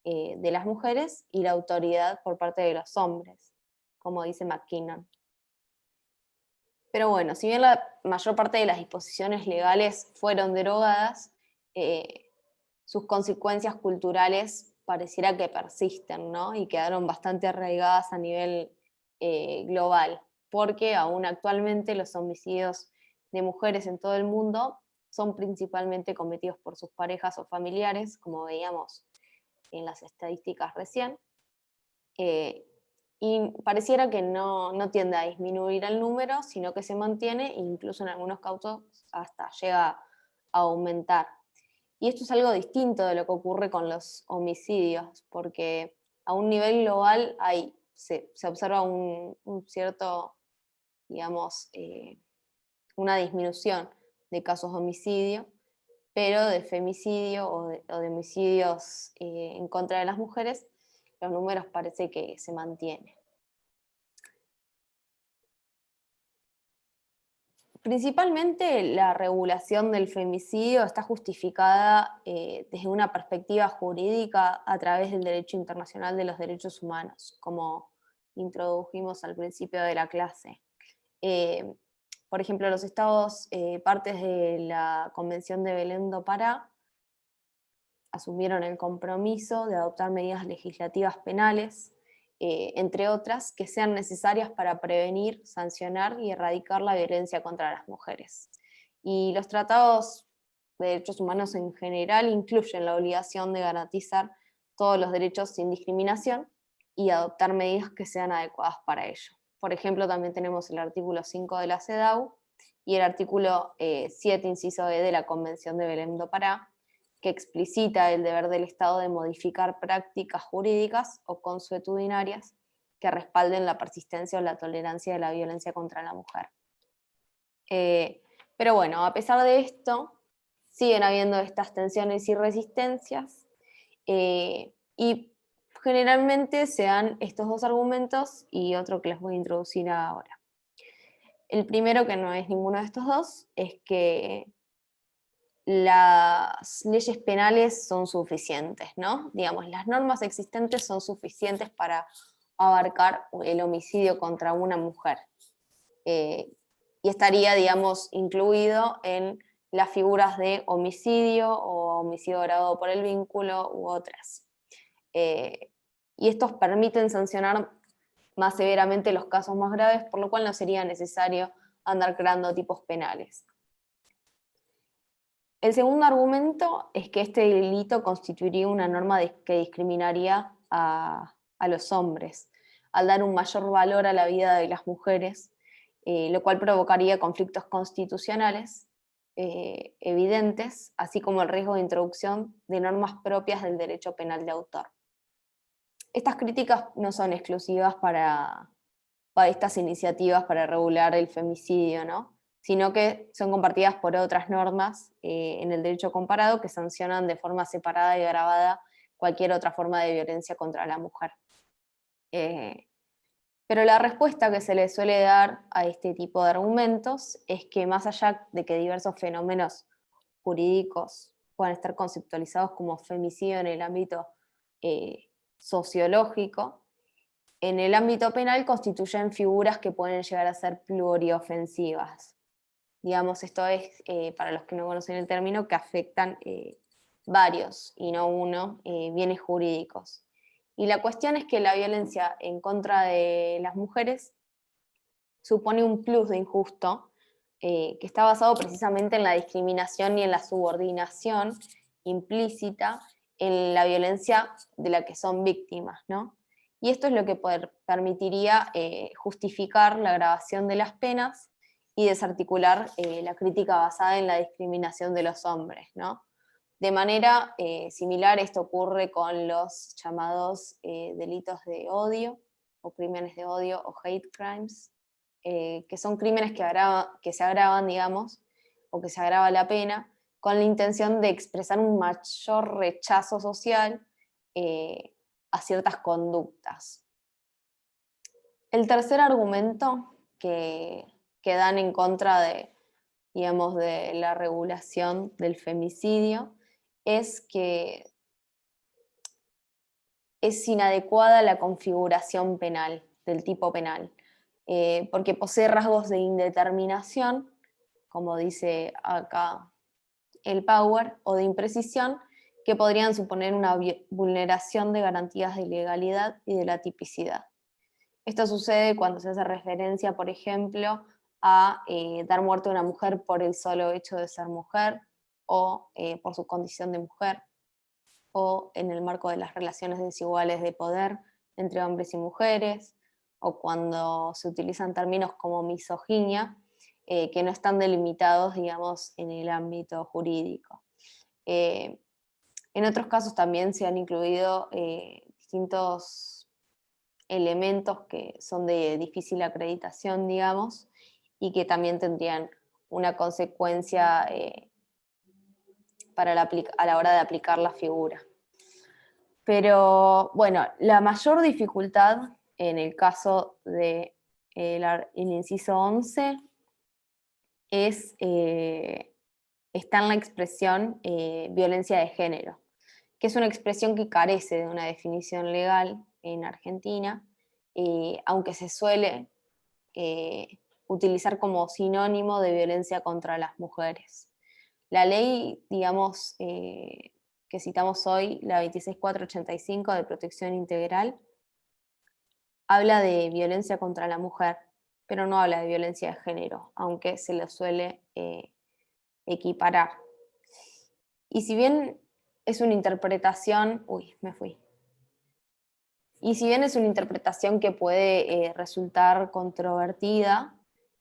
de las mujeres y la autoridad por parte de los hombres, como dice McKinnon. Pero bueno, si bien la mayor parte de las disposiciones legales fueron derogadas, sus consecuencias culturales pareciera que persisten, ¿no? Y quedaron bastante arraigadas a nivel global, porque aún actualmente los homicidios de mujeres en todo el mundo son principalmente cometidos por sus parejas o familiares, como veíamos en las estadísticas recién, y pareciera que no tiende a disminuir el número, sino que se mantiene e incluso en algunos casos hasta llega a aumentar. Y esto es algo distinto de lo que ocurre con los homicidios, porque a un nivel global se observa un cierto, digamos, una disminución de casos de homicidio, pero de femicidio o de homicidios en contra de las mujeres, los números parece que se mantienen. Principalmente la regulación del femicidio está justificada desde una perspectiva jurídica a través del derecho internacional de los derechos humanos, como introdujimos al principio de la clase. Por ejemplo, los estados partes de la Convención de Belém do Pará asumieron el compromiso de adoptar medidas legislativas penales, entre otras, que sean necesarias para prevenir, sancionar y erradicar la violencia contra las mujeres. Y los tratados de derechos humanos en general incluyen la obligación de garantizar todos los derechos sin discriminación y adoptar medidas que sean adecuadas para ello. Por ejemplo, también tenemos el artículo 5 de la CEDAW y el artículo 7, inciso E, de la Convención de Belém do Pará, que explicita el deber del Estado de modificar prácticas jurídicas o consuetudinarias que respalden la persistencia o la tolerancia de la violencia contra la mujer. Pero bueno, a pesar de esto, siguen habiendo estas tensiones y resistencias, y generalmente se dan estos dos argumentos y otro que les voy a introducir ahora. El primero, que no es ninguno de estos dos, es que las leyes penales son suficientes, ¿no? Digamos, las normas existentes son suficientes para abarcar el homicidio contra una mujer. Y estaría, digamos, incluido en las figuras de homicidio o homicidio agravado por el vínculo u otras. Y estos permiten sancionar más severamente los casos más graves, por lo cual no sería necesario andar creando tipos penales. El segundo argumento es que este delito constituiría una norma que discriminaría a los hombres, al dar un mayor valor a la vida de las mujeres, lo cual provocaría conflictos constitucionales evidentes, así como el riesgo de introducción de normas propias del derecho penal de autor. Estas críticas no son exclusivas para estas iniciativas para regular el femicidio, ¿no? Sino que son compartidas por otras normas en el derecho comparado que sancionan de forma separada y agravada cualquier otra forma de violencia contra la mujer. Pero la respuesta que se le suele dar a este tipo de argumentos es que, más allá de que diversos fenómenos jurídicos puedan estar conceptualizados como femicidio en el ámbito sociológico, en el ámbito penal constituyen figuras que pueden llegar a ser pluriofensivas. Digamos, esto es, para los que no conocen el término, que afectan varios, y no uno, bienes jurídicos. Y la cuestión es que la violencia en contra de las mujeres supone un plus de injusto, que está basado precisamente en la discriminación y en la subordinación implícita en la violencia de la que son víctimas, ¿no? Y esto es lo que permitiría justificar la agravación de las penas y desarticular la crítica basada en la discriminación de los hombres, ¿no? De manera similar, esto ocurre con los llamados delitos de odio, o crímenes de odio, o hate crimes, que son crímenes que se agravan, digamos, o que se agrava la pena, con la intención de expresar un mayor rechazo social a ciertas conductas. El tercer argumento que dan en contra de, digamos, de la regulación del femicidio es que es inadecuada la configuración penal, del tipo penal, porque posee rasgos de indeterminación, como dice acá el Power, o de imprecisión, que podrían suponer una vulneración de garantías de legalidad y de la tipicidad. Esto sucede cuando se hace referencia, por ejemplo, a dar muerte a una mujer por el solo hecho de ser mujer, o por su condición de mujer, o en el marco de las relaciones desiguales de poder entre hombres y mujeres, o cuando se utilizan términos como misoginia, que no están delimitados, digamos, en el ámbito jurídico. En otros casos también se han incluido distintos elementos que son de difícil acreditación, digamos, y que también tendrían una consecuencia a la hora de aplicar la figura. Pero bueno, la mayor dificultad en el caso del inciso 11 está en la expresión violencia de género, que es una expresión que carece de una definición legal en Argentina, aunque se suele utilizar como sinónimo de violencia contra las mujeres. La ley, digamos, que citamos hoy, la 26485 de protección integral, habla de violencia contra la mujer, pero no habla de violencia de género, aunque se lo suele equiparar. Y si bien es una interpretación, y si bien es una interpretación que puede resultar controvertida,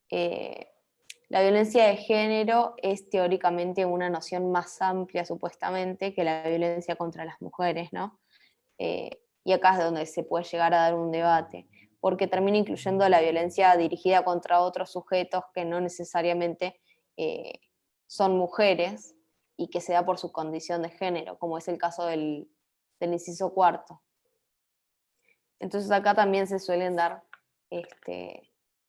la violencia de género es teóricamente una noción más amplia, supuestamente, que la violencia contra las mujeres, ¿no? Y acá es donde se puede llegar a dar un debate, porque termina incluyendo la violencia dirigida contra otros sujetos que no necesariamente son mujeres y que se da por su condición de género, como es el caso del inciso cuarto. Entonces acá también se suelen dar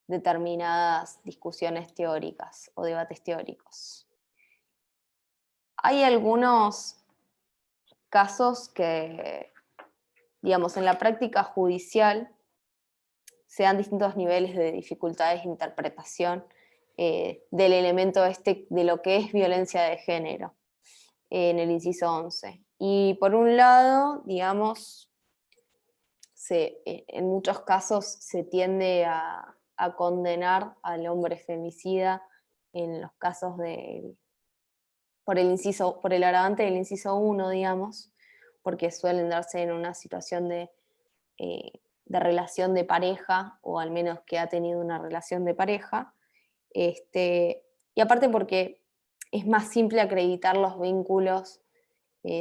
determinadas discusiones teóricas o debates teóricos. Hay algunos casos que, digamos, en la práctica judicial se dan distintos niveles de dificultades de interpretación del elemento de lo que es violencia de género en el inciso 11. Y por un lado, digamos, en muchos casos se tiende a condenar al hombre femicida en los casos por el agravante del inciso 1, digamos, porque suelen darse en una situación de relación de pareja, o al menos que ha tenido una relación de pareja, y aparte porque es más simple acreditar los vínculos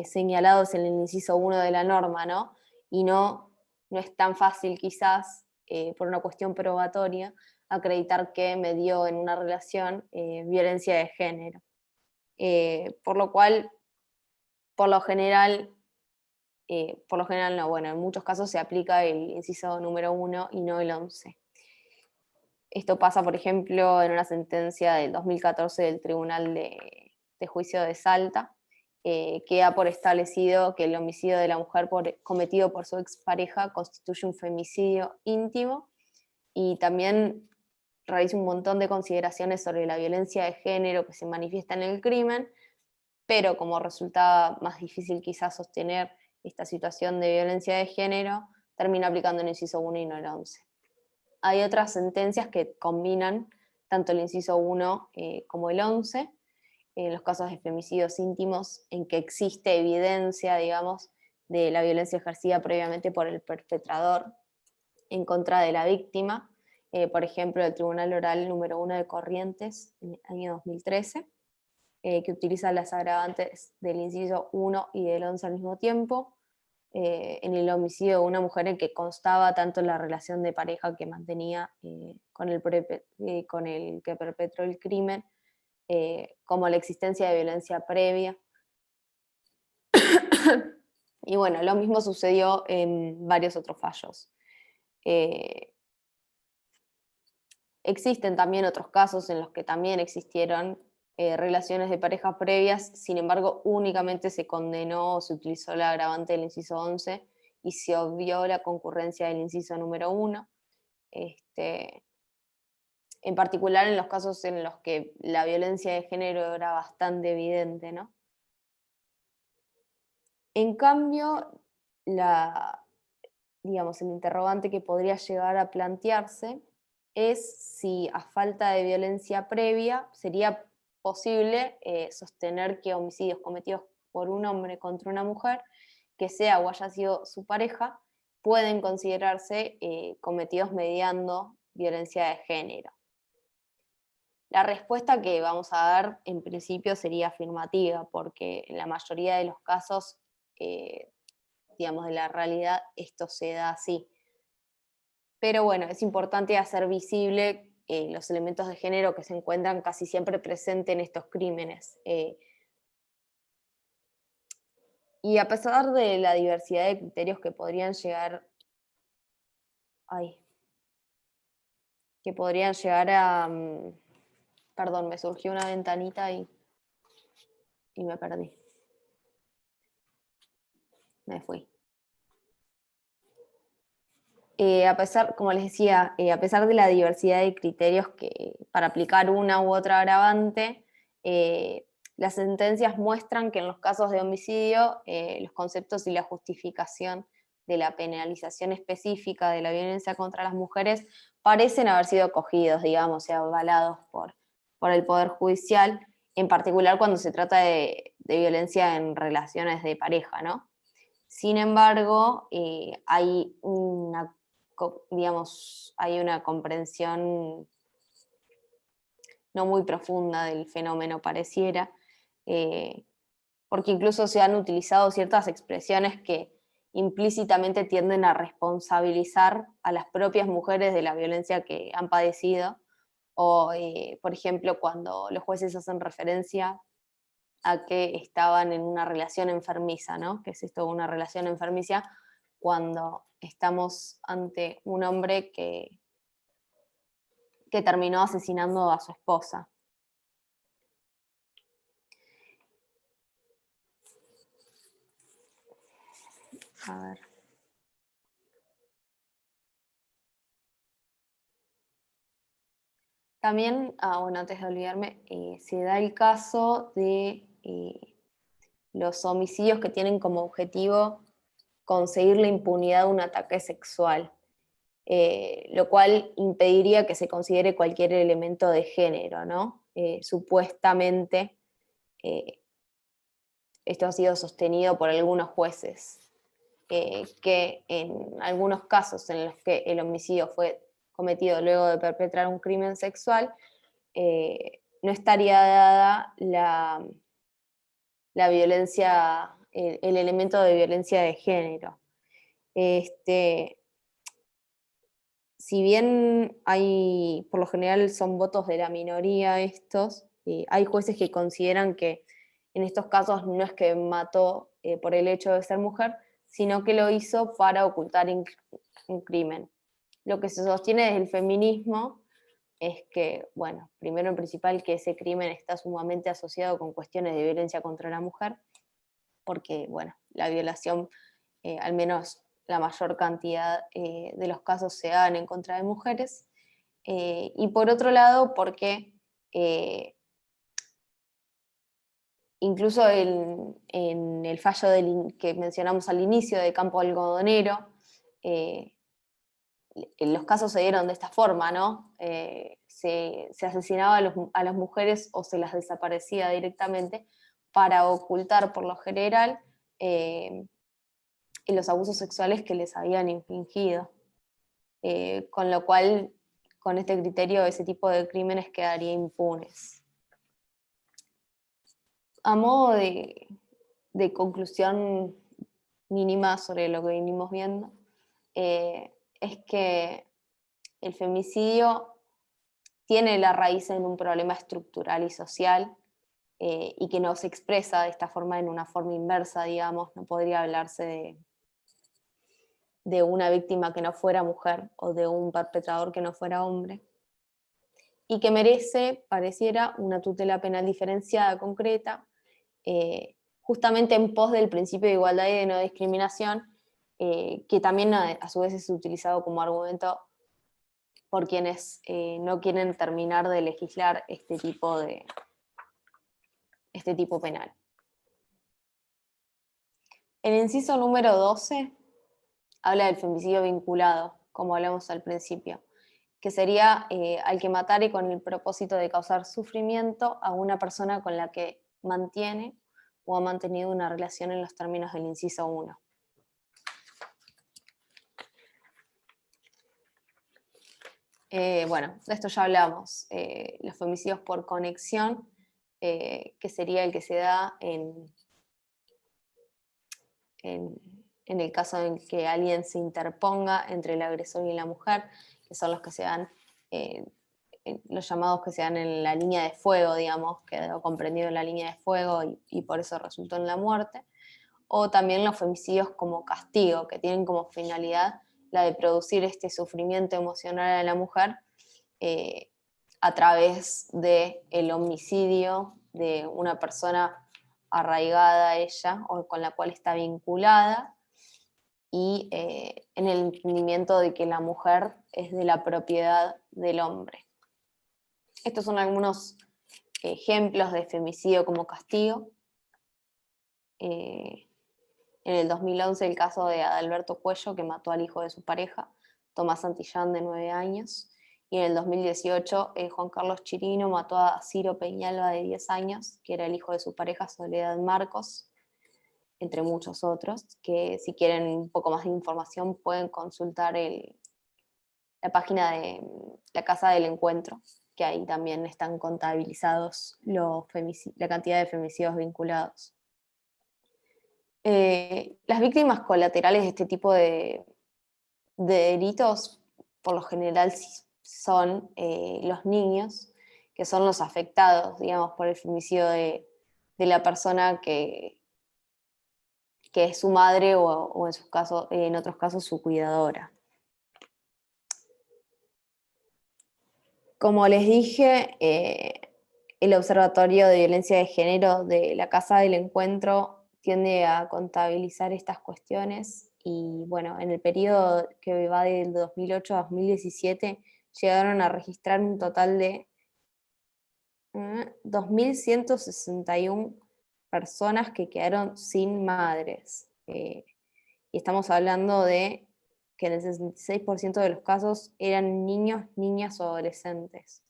señalados en el inciso 1 de la norma, ¿no? Y no es tan fácil quizás, por una cuestión probatoria, acreditar que me dio en una relación violencia de género. Por lo cual, por lo general no, bueno, en muchos casos se aplica el inciso número 1 y no el 11. Esto pasa, por ejemplo, en una sentencia del 2014 del Tribunal de Juicio de Salta, que ha por establecido que el homicidio de la mujer cometido por su expareja constituye un femicidio íntimo, y también realiza un montón de consideraciones sobre la violencia de género que se manifiesta en el crimen, pero como resultaba más difícil quizás sostener esta situación de violencia de género, termina aplicando el inciso 1 y no el 11. Hay otras sentencias que combinan tanto el inciso 1 como el 11, en los casos de femicidios íntimos, en que existe evidencia, digamos, de la violencia ejercida previamente por el perpetrador en contra de la víctima. Por ejemplo, el Tribunal Oral número 1 de Corrientes, en el año 2013, que utiliza las agravantes del inciso 1 y del 11 al mismo tiempo, en el homicidio de una mujer en que constaba tanto la relación de pareja que mantenía con el que perpetró el crimen, como la existencia de violencia previa. Y bueno, lo mismo sucedió en varios otros fallos. Existen también otros casos en los que también existieron relaciones de pareja previas, sin embargo, únicamente se condenó o se utilizó la agravante del inciso 11 y se obvió la concurrencia del inciso número 1. En particular en los casos en los que la violencia de género era bastante evidente, ¿no? En cambio, digamos, el interrogante que podría llegar a plantearse es si a falta de violencia previa sería posible sostener que homicidios cometidos por un hombre contra una mujer, que sea o haya sido su pareja, pueden considerarse cometidos mediando violencia de género. La respuesta que vamos a dar en principio sería afirmativa, porque en la mayoría de los casos, digamos, de la realidad, esto se da así. Pero bueno, es importante hacer visible los elementos de género que se encuentran casi siempre presentes en estos crímenes. Y a pesar de la diversidad de criterios que podrían llegar a... perdón, me surgió una ventanita y me perdí. Me fui. Como les decía, a pesar de la diversidad de criterios para aplicar una u otra agravante, las sentencias muestran que en los casos de homicidio, los conceptos y la justificación de la penalización específica de la violencia contra las mujeres parecen haber sido acogidos, digamos, y avalados por el Poder Judicial, en particular cuando se trata de de violencia en relaciones de pareja, ¿no? Sin embargo, hay una comprensión no muy profunda del fenómeno, pareciera, porque incluso se han utilizado ciertas expresiones que implícitamente tienden a responsabilizar a las propias mujeres de la violencia que han padecido, o por ejemplo cuando los jueces hacen referencia a que estaban en una relación enfermiza, ¿no? ¿Qué es esto, una relación enfermiza? Cuando estamos ante un hombre que terminó asesinando a su esposa. A ver. También, bueno, antes de olvidarme, se da el caso de los homicidios que tienen como objetivo conseguir la impunidad de un ataque sexual, lo cual impediría que se considere cualquier elemento de género, ¿no? Supuestamente, esto ha sido sostenido por algunos jueces, que en algunos casos en los que el homicidio fue cometido luego de perpetrar un crimen sexual, no estaría dada la violencia, el elemento de violencia de género. Si bien hay, por lo general son votos de la minoría estos, hay jueces que consideran que en estos casos no es que mató por el hecho de ser mujer, sino que lo hizo para ocultar un crimen. Lo que se sostiene desde el feminismo es que, bueno, primero en principal que ese crimen está sumamente asociado con cuestiones de violencia contra la mujer, porque, bueno, la violación, al menos la mayor cantidad de los casos se dan en contra de mujeres, y por otro lado porque incluso en el fallo que mencionamos al inicio de Campo Algodonero, los casos se dieron de esta forma, ¿no? Se asesinaba a las mujeres o se las desaparecía directamente para ocultar por lo general los abusos sexuales que les habían infligido. Con lo cual, con este criterio, ese tipo de crímenes quedaría impunes. A modo de conclusión mínima sobre lo que venimos viendo, es que el femicidio tiene la raíz en un problema estructural y social, y que no se expresa de esta forma en una forma inversa, digamos, no podría hablarse de una víctima que no fuera mujer o de un perpetrador que no fuera hombre, y que merece, pareciera, una tutela penal diferenciada, concreta, justamente en pos del principio de igualdad y de no discriminación, que también a su vez es utilizado como argumento por quienes no quieren terminar de legislar este tipo penal. El inciso número 12 habla del femicidio vinculado, como hablamos al principio, que sería al que matare con el propósito de causar sufrimiento a una persona con la que mantiene o ha mantenido una relación en los términos del inciso 1. Bueno, de esto ya hablamos. Los femicidios por conexión, que sería el que se da en el caso en que alguien se interponga entre el agresor y la mujer, que son los que se dan, los llamados que se dan en la línea de fuego, digamos, quedó comprendido en la línea de fuego y por eso resultó en la muerte, o también los femicidios como castigo, que tienen como finalidad la de producir este sufrimiento emocional a la mujer a través del homicidio de una persona arraigada a ella o con la cual está vinculada, y en el entendimiento de que la mujer es de la propiedad del hombre. Estos son algunos ejemplos de femicidio como castigo. En el 2011 el caso de Adalberto Cuello, que mató al hijo de su pareja, Tomás Santillán, de 9 años, y en el 2018 Juan Carlos Chirino mató a Ciro Peñalba de 10 años, que era el hijo de su pareja Soledad Marcos, entre muchos otros, que si quieren un poco más de información pueden consultar la página de la Casa del Encuentro, que ahí también están contabilizados la cantidad de femicidios vinculados. Las víctimas colaterales de este tipo de delitos, por lo general, son los niños, que son los afectados, digamos, por el femicidio de la persona que es su madre o en otros casos su cuidadora. Como les dije, el Observatorio de Violencia de Género de la Casa del Encuentro tiende a contabilizar estas cuestiones y bueno, en el periodo que va del 2008 a 2017 llegaron a registrar un total de 2.161 personas que quedaron sin madres. Y estamos hablando de que en el 66% de los casos eran niños, niñas o adolescentes.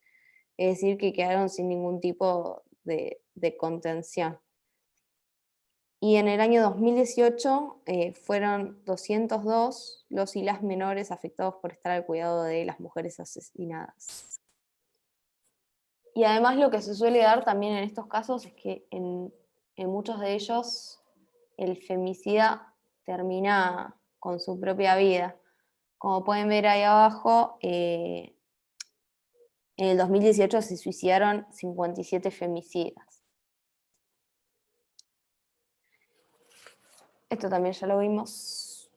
Es decir, que quedaron sin ningún tipo de contención. Y en el año 2018 fueron 202 los y las menores afectados por estar al cuidado de las mujeres asesinadas. Y además lo que se suele dar también en estos casos es que en muchos de ellos el femicida termina con su propia vida. Como pueden ver ahí abajo, en el 2018 se suicidaron 57 femicidas. Esto también ya lo vimos.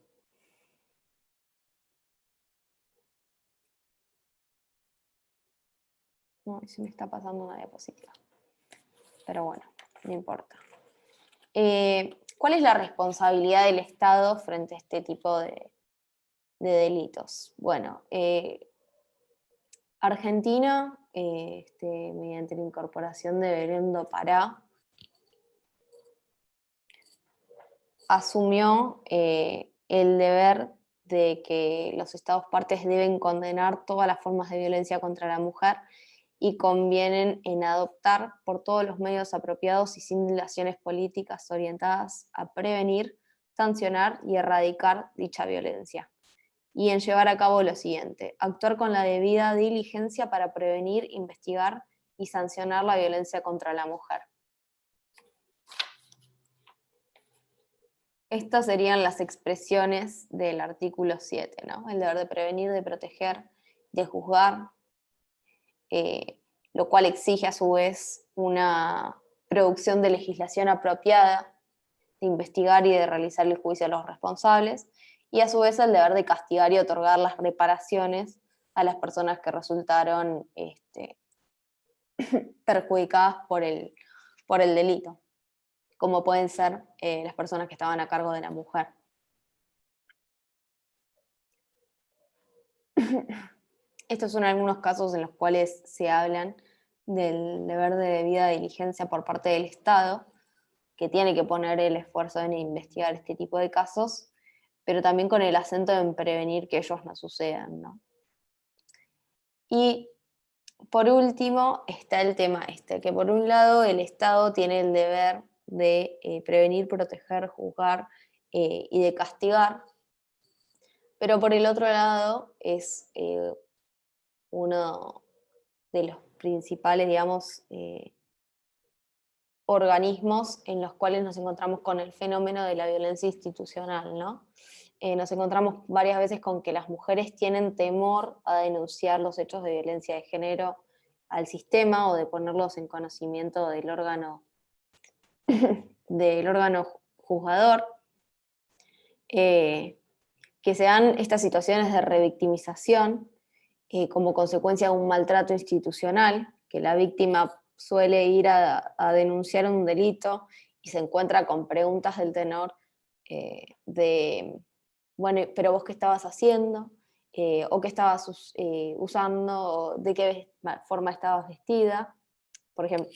No, se me está pasando una diapositiva. Pero bueno, no importa. ¿Cuál es la responsabilidad del Estado frente a este tipo de delitos? Bueno, Argentina, mediante la incorporación de Belén do Pará, asumió el deber de que los Estados partes deben condenar todas las formas de violencia contra la mujer y convienen en adoptar por todos los medios apropiados y sin dilaciones políticas orientadas a prevenir, sancionar y erradicar dicha violencia. Y en llevar a cabo lo siguiente: actuar con la debida diligencia para prevenir, investigar y sancionar la violencia contra la mujer. Estas serían las expresiones del artículo 7, ¿no? El deber de prevenir, de proteger, de juzgar, lo cual exige a su vez una producción de legislación apropiada, de investigar y de realizar el juicio a los responsables, y a su vez el deber de castigar y otorgar las reparaciones a las personas que resultaron perjudicadas por el delito, como pueden ser las personas que estaban a cargo de la mujer. Estos son algunos casos en los cuales se hablan del deber de debida diligencia por parte del Estado, que tiene que poner el esfuerzo en investigar este tipo de casos, pero también con el acento en prevenir que ellos no sucedan, ¿no? Y por último está el tema que por un lado el Estado tiene el deber de prevenir, proteger, juzgar y de castigar, pero por el otro lado es uno de los principales, digamos, organismos en los cuales nos encontramos con el fenómeno de la violencia institucional, ¿no? Nos encontramos varias veces con que las mujeres tienen temor a denunciar los hechos de violencia de género al sistema o de ponerlos en conocimiento del órgano juzgador, que se dan estas situaciones de revictimización como consecuencia de un maltrato institucional, que la víctima suele ir a denunciar un delito y se encuentra con preguntas del tenor de, bueno, pero vos qué estabas haciendo, o qué estabas usando, o de qué forma estabas vestida. Por ejemplo,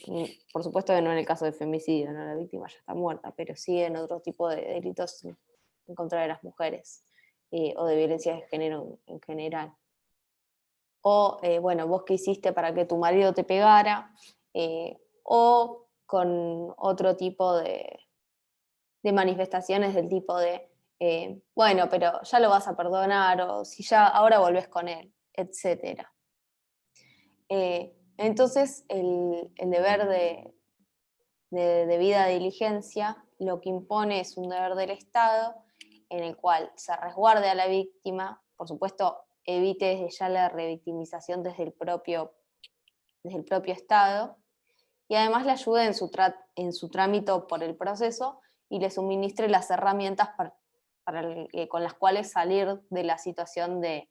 por supuesto que no en el caso de femicidio, ¿no? La víctima ya está muerta, pero sí en otro tipo de delitos en contra de las mujeres, o de violencia de género en general. o bueno, vos qué hiciste para que tu marido te pegara, o con otro tipo de manifestaciones del tipo de, bueno, pero ya lo vas a perdonar, o si ya ahora volvés con él, etc. Entonces, el deber de debida diligencia lo que impone es un deber del Estado en el cual se resguarde a la víctima, por supuesto, evite desde ya la revictimización desde el propio Estado, y además le ayude en su trámite por el proceso y le suministre las herramientas con las cuales salir de la situación de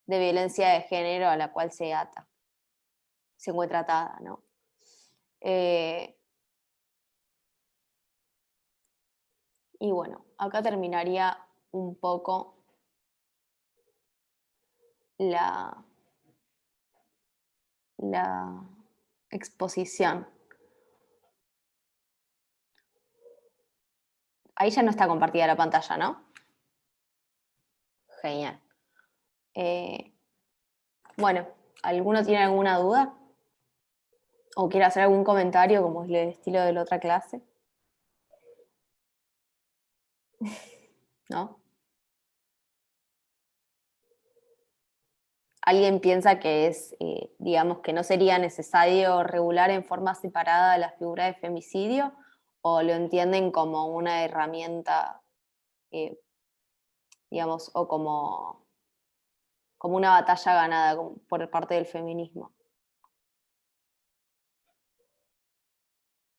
violencia de género a la cual se encuentra atada, ¿no? Y bueno, acá terminaría un poco la exposición. Ahí ya no está compartida la pantalla, ¿no? Genial. Bueno, ¿alguno tiene alguna duda? ¿O quiere hacer algún comentario como es el estilo de la otra clase? ¿No? ¿Alguien piensa que digamos, que no sería necesario regular en forma separada la figura de femicidio? ¿O lo entienden como una herramienta, digamos, o como una batalla ganada por parte del feminismo?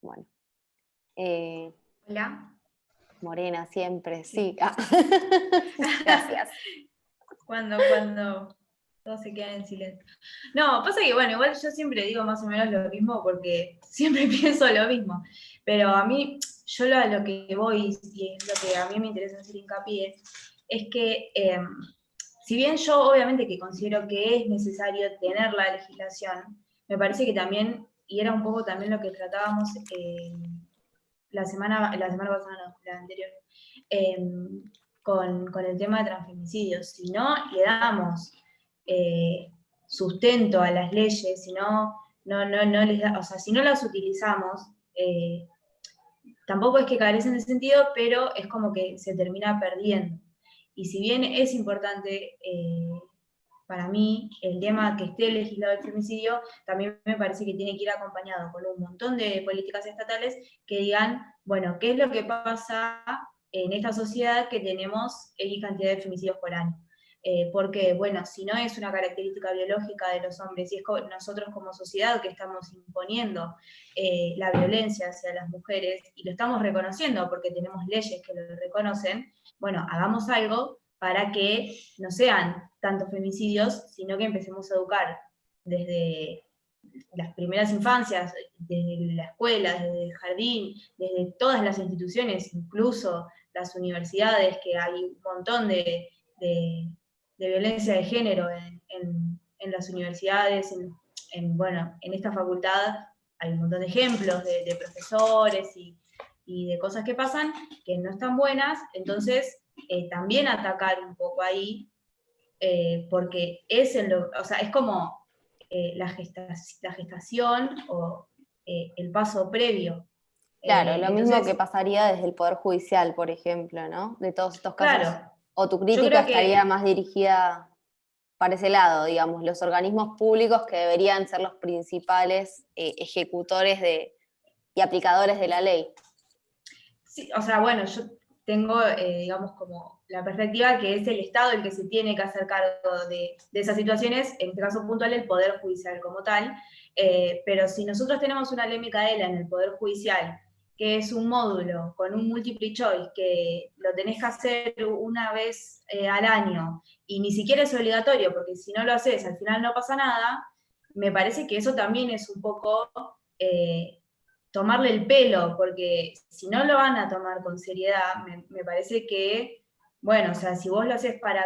Bueno. Hola. Morena, siempre, sí. Gracias. Cuando todos se quedan en silencio. No, pasa que, bueno, igual yo siempre digo más o menos lo mismo porque siempre pienso lo mismo. Pero a mí, yo a lo que voy, y es lo que a mí me interesa hacer hincapié, es que si bien yo obviamente que considero que es necesario tener la legislación, me parece que también, y era un poco también lo que tratábamos la semana pasada, no, la anterior, con el tema de transfeminicidios. Si no le damos sustento a las leyes, si no les da, o sea, si no las utilizamos, tampoco es que carecen de sentido, pero es como que se termina perdiendo. Y si bien es importante para mí el tema que esté legislado el femicidio, también me parece que tiene que ir acompañado con un montón de políticas estatales que digan, bueno, ¿qué es lo que pasa en esta sociedad que tenemos X cantidad de femicidios por año? Porque, bueno, si no es una característica biológica de los hombres, y es nosotros como sociedad que estamos imponiendo la violencia hacia las mujeres, y lo estamos reconociendo porque tenemos leyes que lo reconocen, bueno, hagamos algo para que no sean tantos femicidios, sino que empecemos a educar desde las primeras infancias, desde la escuela, desde el jardín, desde todas las instituciones, incluso las universidades, que hay un montón de violencia de género en las universidades, bueno, en esta facultad hay un montón de ejemplos de profesores y de cosas que pasan que no están buenas, entonces también atacar un poco ahí, porque es como la gestación o el paso previo. Claro, lo mismo Entonces, que pasaría desde el Poder Judicial, por ejemplo, ¿no? De todos estos casos. claro, O tu yo crítica creo que estaría más dirigida para ese lado, digamos, los organismos públicos que deberían ser los principales ejecutores y aplicadores de la ley. sí, o sea, bueno, yo tengo, digamos, como la perspectiva que es el Estado el que se tiene que hacer cargo de esas situaciones, en este caso puntual el Poder Judicial como tal, pero si nosotros tenemos una ley Micaela en el Poder Judicial, que es un módulo con un multiple choice, que lo tenés que hacer una vez al año, y ni siquiera es obligatorio, porque si no lo haces, al final no pasa nada, me parece que eso también es un poco tomarle el pelo, porque si no lo van a tomar con seriedad, me parece que, bueno, o sea, si vos lo haces para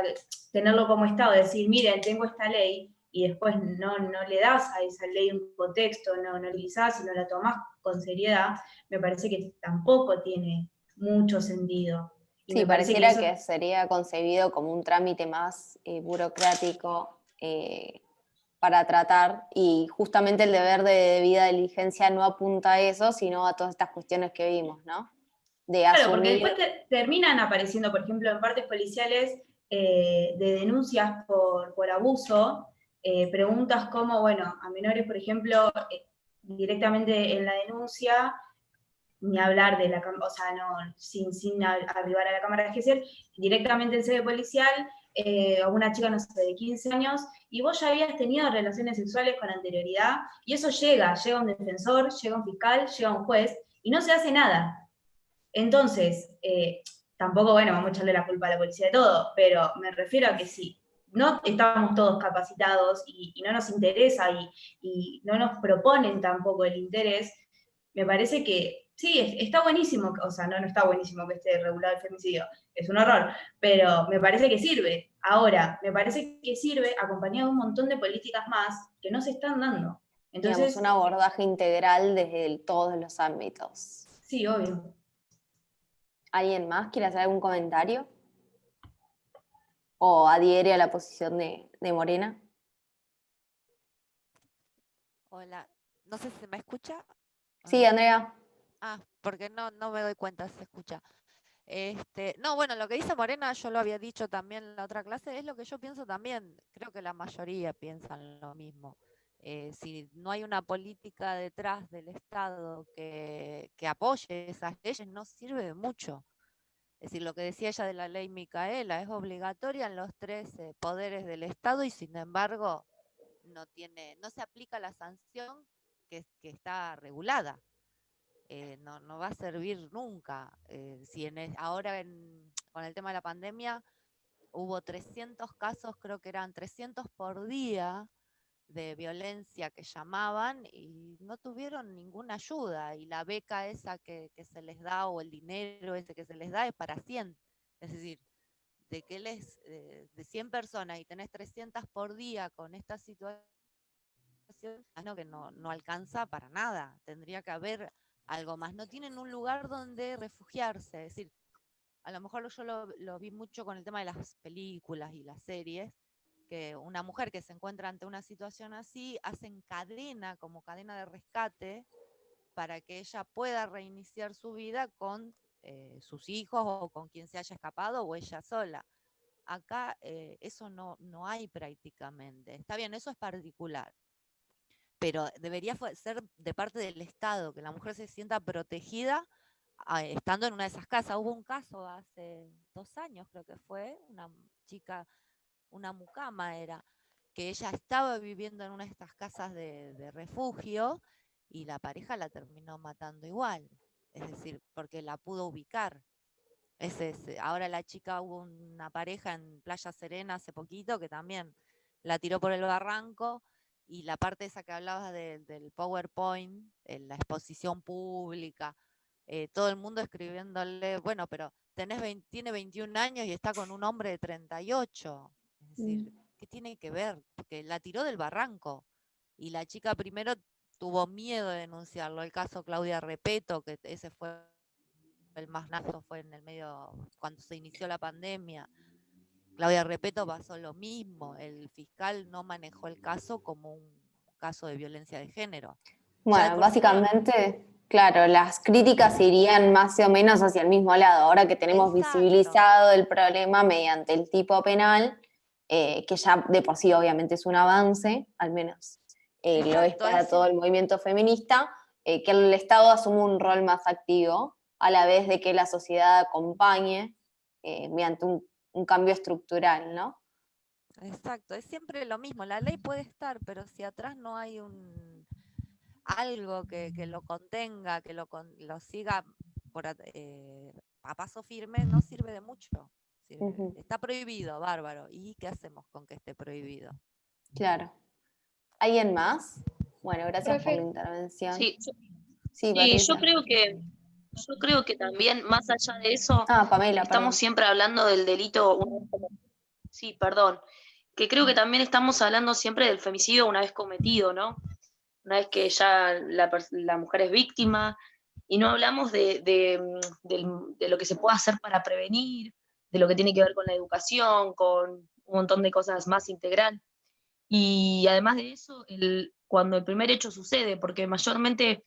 tenerlo como Estado, decir, miren, tengo esta ley, y después no le das a esa ley un contexto, no la utilizás y no la tomás con seriedad, me parece que tampoco tiene mucho sentido. Y Sí, me parece pareciera que que sería concebido como un trámite más burocrático, para tratar, y justamente el deber de debida diligencia no apunta a eso, sino a todas estas cuestiones que vimos, ¿no? De Claro, porque asumir. después terminan apareciendo, por ejemplo, en partes policiales de denuncias por abuso, preguntas como, bueno, a menores, por ejemplo, directamente en la denuncia, ni hablar de la cámara, o sea, no, sin arribar a la cámara de Gesell, directamente en sede policial, a una chica, no sé, de 15 años, y vos ya habías tenido relaciones sexuales con anterioridad, y eso llega un defensor, llega un fiscal, llega un juez, y no se hace nada. Entonces, tampoco, bueno, vamos a echarle la culpa a la policía de todo, pero me refiero a que si no estamos todos capacitados y no nos interesa y no nos proponen tampoco el interés, me parece que sí, está buenísimo, o sea, no está buenísimo que esté regulado el femicidio, es un horror, pero me parece que sirve. Ahora, me parece que sirve acompañado de un montón de políticas más que no se están dando. Digamos, Entonces, un abordaje integral desde todos los ámbitos. sí, obvio. ¿Alguien más quiere hacer algún comentario? ¿O adhiere a la posición de Morena? Hola, no sé si se me escucha. Sí, Andrea. Porque no me doy cuenta si se escucha. No, bueno, lo que dice Morena, yo lo había dicho también en la otra clase, es lo que yo pienso también. Creo que la mayoría piensan lo mismo. Si no hay una política detrás del Estado que apoye esas leyes, no sirve de mucho. Es decir, lo que decía ella de la ley Micaela, es obligatoria en los 3 poderes del Estado y sin embargo no se aplica la sanción que está regulada. No va a servir nunca. Si ahora con el tema de la pandemia hubo 300 casos, creo que eran 300 por día de violencia que llamaban y no tuvieron ninguna ayuda, y la beca esa que se les da o el dinero ese que se les da es para 100. Es decir, de 100 personas y tenés 300 por día con esta situación, que no alcanza para nada. Tendría que haber algo más. No tienen un lugar donde refugiarse. Es decir, a lo mejor yo lo vi mucho con el tema de las películas y las series, que una mujer que se encuentra ante una situación así, hacen cadena, como cadena de rescate, para que ella pueda reiniciar su vida con sus hijos o con quien se haya escapado o ella sola. Acá eso no hay prácticamente. Está bien, eso es particular, pero debería ser de parte del Estado, que la mujer se sienta protegida estando en una de esas casas. Hubo un caso hace 2 años, creo que fue, una chica, una mucama era, que ella estaba viviendo en una de estas casas de refugio y la pareja la terminó matando igual, es decir, porque la pudo ubicar. Ahora la chica, hubo una pareja en Playa Serena hace poquito que también la tiró por el barranco, y la parte esa que hablabas del PowerPoint, la exposición pública, todo el mundo escribiéndole, bueno, pero tiene 21 años y está con un hombre de 38. Es decir, ¿qué tiene que ver? Porque la tiró del barranco y la chica primero tuvo miedo de denunciarlo. El caso Claudia Repeto, que ese fue el más nazo, fue en el medio, cuando se inició la pandemia. Claudia Repeto pasó lo mismo, el fiscal no manejó el caso como un caso de violencia de género. Bueno, básicamente, claro, las críticas irían más o menos hacia el mismo lado. Ahora que tenemos visibilizado el problema mediante el tipo penal, que ya de por sí obviamente es un avance, al menos lo es para todo el movimiento feminista, que el Estado asume un rol más activo, a la vez de que la sociedad acompañe mediante un cambio estructural, ¿no? Exacto, es siempre lo mismo. La ley puede estar, pero si atrás no hay algo que lo contenga, que lo siga a paso firme, no sirve de mucho. Está prohibido, bárbaro. ¿Y qué hacemos con que esté prohibido? Claro. ¿Alguien más? Bueno, gracias por la intervención. Sí, Patricia. yo creo que también, más allá de eso, Pamela, estamos siempre hablando del delito. Sí, perdón. Que creo que también estamos hablando siempre del femicidio una vez cometido, ¿no? Una vez que ya la mujer es víctima, y no hablamos de lo que se puede hacer para prevenir, de lo que tiene que ver con la educación, con un montón de cosas más integral. Y además de eso, cuando el primer hecho sucede, porque mayormente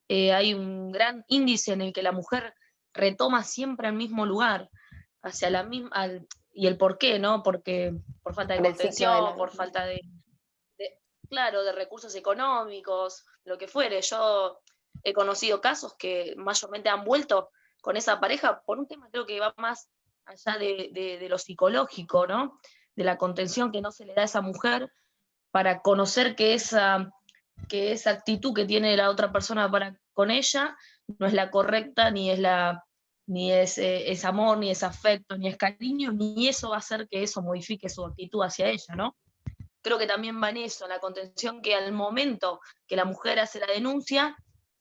hay un gran índice en el que la mujer retoma siempre al mismo lugar, hacia la misma, y el por qué, ¿no? Porque por falta de Por el ciclo de la contención, por falta claro, de recursos económicos, lo que fuere. Yo he conocido casos que mayormente han vuelto con esa pareja por un tema creo que va más allá de lo psicológico, ¿no? De la contención que no se le da a esa mujer para conocer que esa actitud que tiene la otra persona con ella no es la correcta, ni es amor, ni es afecto, ni es cariño, ni eso va a hacer que eso modifique su actitud hacia ella, ¿no? Creo que también va en eso, en la contención que al momento que la mujer hace la denuncia,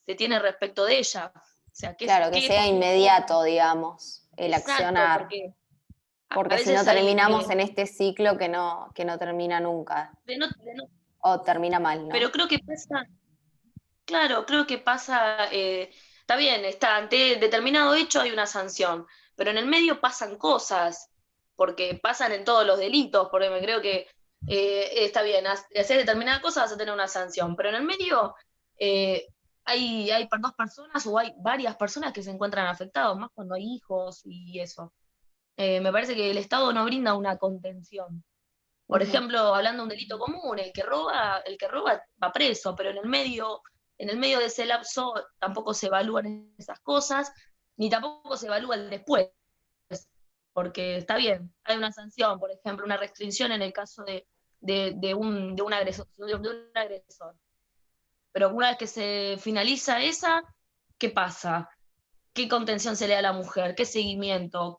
se tiene respecto de ella. O sea, Claro, que sea inmediato, digamos, el accionar. Porque si no terminamos en este ciclo que no termina nunca. O termina mal, ¿no? Pero creo que pasa, claro, creo que pasa, está bien, ante determinado hecho hay una sanción, pero en el medio pasan cosas, porque pasan en todos los delitos, porque me creo que está bien, hacer determinada cosa vas a tener una sanción, pero en el medio hay dos personas o hay varias personas que se encuentran afectadas, más cuando hay hijos y eso. Me parece que el Estado no brinda una contención. Por ejemplo, hablando de un delito común, el que roba va preso, pero en el medio de ese lapso tampoco se evalúan esas cosas, ni tampoco se evalúa el después. Porque está bien, hay una sanción, por ejemplo, una restricción en el caso de un agresor. Pero una vez que se finaliza esa, ¿qué pasa? ¿Qué contención se le da a la mujer? ¿Qué seguimiento?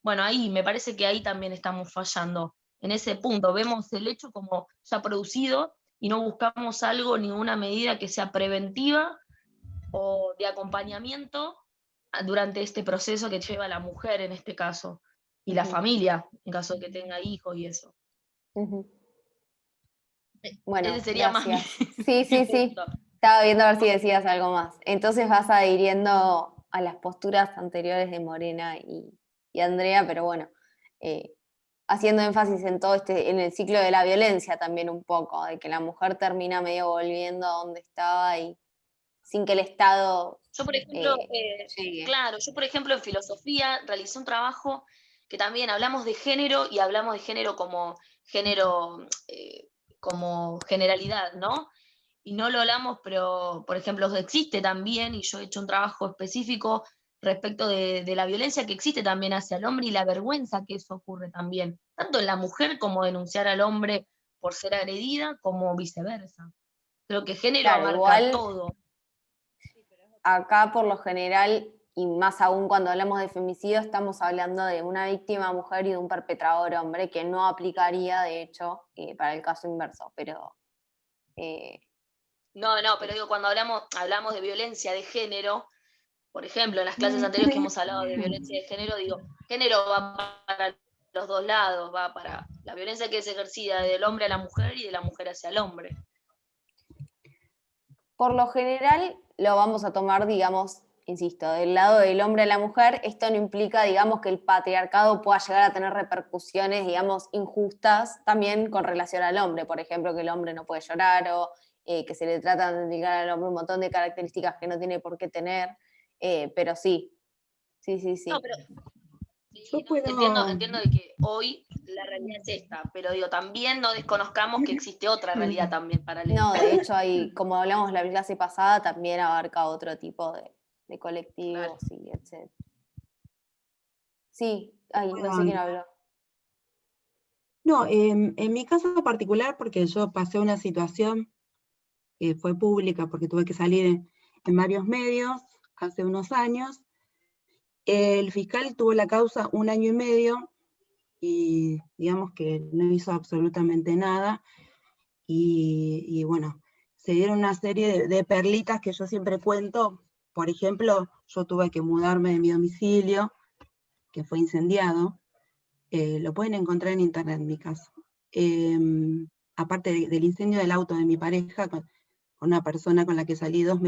Bueno, ahí me parece que ahí también estamos fallando. En ese punto vemos el hecho como ya producido y no buscamos algo, ninguna medida que sea preventiva o de acompañamiento durante este proceso que lleva la mujer en este caso, y la familia, en caso de que tenga hijos y eso. Bueno, ese sería gracias. más Sí. Estaba viendo a ver si decías algo más. Entonces vas adhiriendo a las posturas anteriores de Morena y Andrea, pero bueno, haciendo énfasis en todo en el ciclo de la violencia también un poco, de que la mujer termina medio volviendo a donde estaba y sin que el Estado Yo, por ejemplo, llegue. claro, yo, por ejemplo, en filosofía realicé un trabajo que también hablamos de género y hablamos de género como generalidad, ¿no? Y no lo hablamos, pero, por ejemplo, existe también, y yo he hecho un trabajo específico respecto de la violencia que existe también hacia el hombre y la vergüenza que eso ocurre también, tanto en la mujer como denunciar al hombre por ser agredida, como viceversa. Creo que género Claro, abarca igual, todo. Acá por lo general, y más aún cuando hablamos de femicidio, estamos hablando de una víctima mujer y de un perpetrador hombre, que no aplicaría, de hecho, para el caso inverso, pero... No, pero digo, cuando hablamos de violencia de género, por ejemplo, en las clases anteriores que hemos hablado de violencia de género, digo, género va para los dos lados, va para la violencia que es ejercida del hombre a la mujer y de la mujer hacia el hombre. Por lo general lo vamos a tomar, digamos, insisto, del lado del hombre a la mujer. Esto no implica, digamos, que el patriarcado pueda llegar a tener repercusiones, digamos, injustas también con relación al hombre. Por ejemplo, que el hombre no puede llorar o que se le trata de indicar al hombre un montón de características que no tiene por qué tener. Pero sí. No, pero entiendo de que hoy la realidad es esta, pero digo, también no desconozcamos que existe otra realidad también paralela. No, de hecho, como hablamos la clase pasada, también abarca otro tipo de colectivos, claro. Y etc. Sí, no sé quién habló. No, en mi caso particular, porque yo pasé una situación que fue pública, porque tuve que salir en varios medios hace unos años. El fiscal tuvo la causa 1 año y medio, y digamos que no hizo absolutamente nada, y bueno, se dieron una serie de perlitas que yo siempre cuento. Por ejemplo, yo tuve que mudarme de mi domicilio, que fue incendiado. Lo pueden encontrar en internet, en mi caso. Aparte del incendio del auto de mi pareja, con una persona con la que salí 2 meses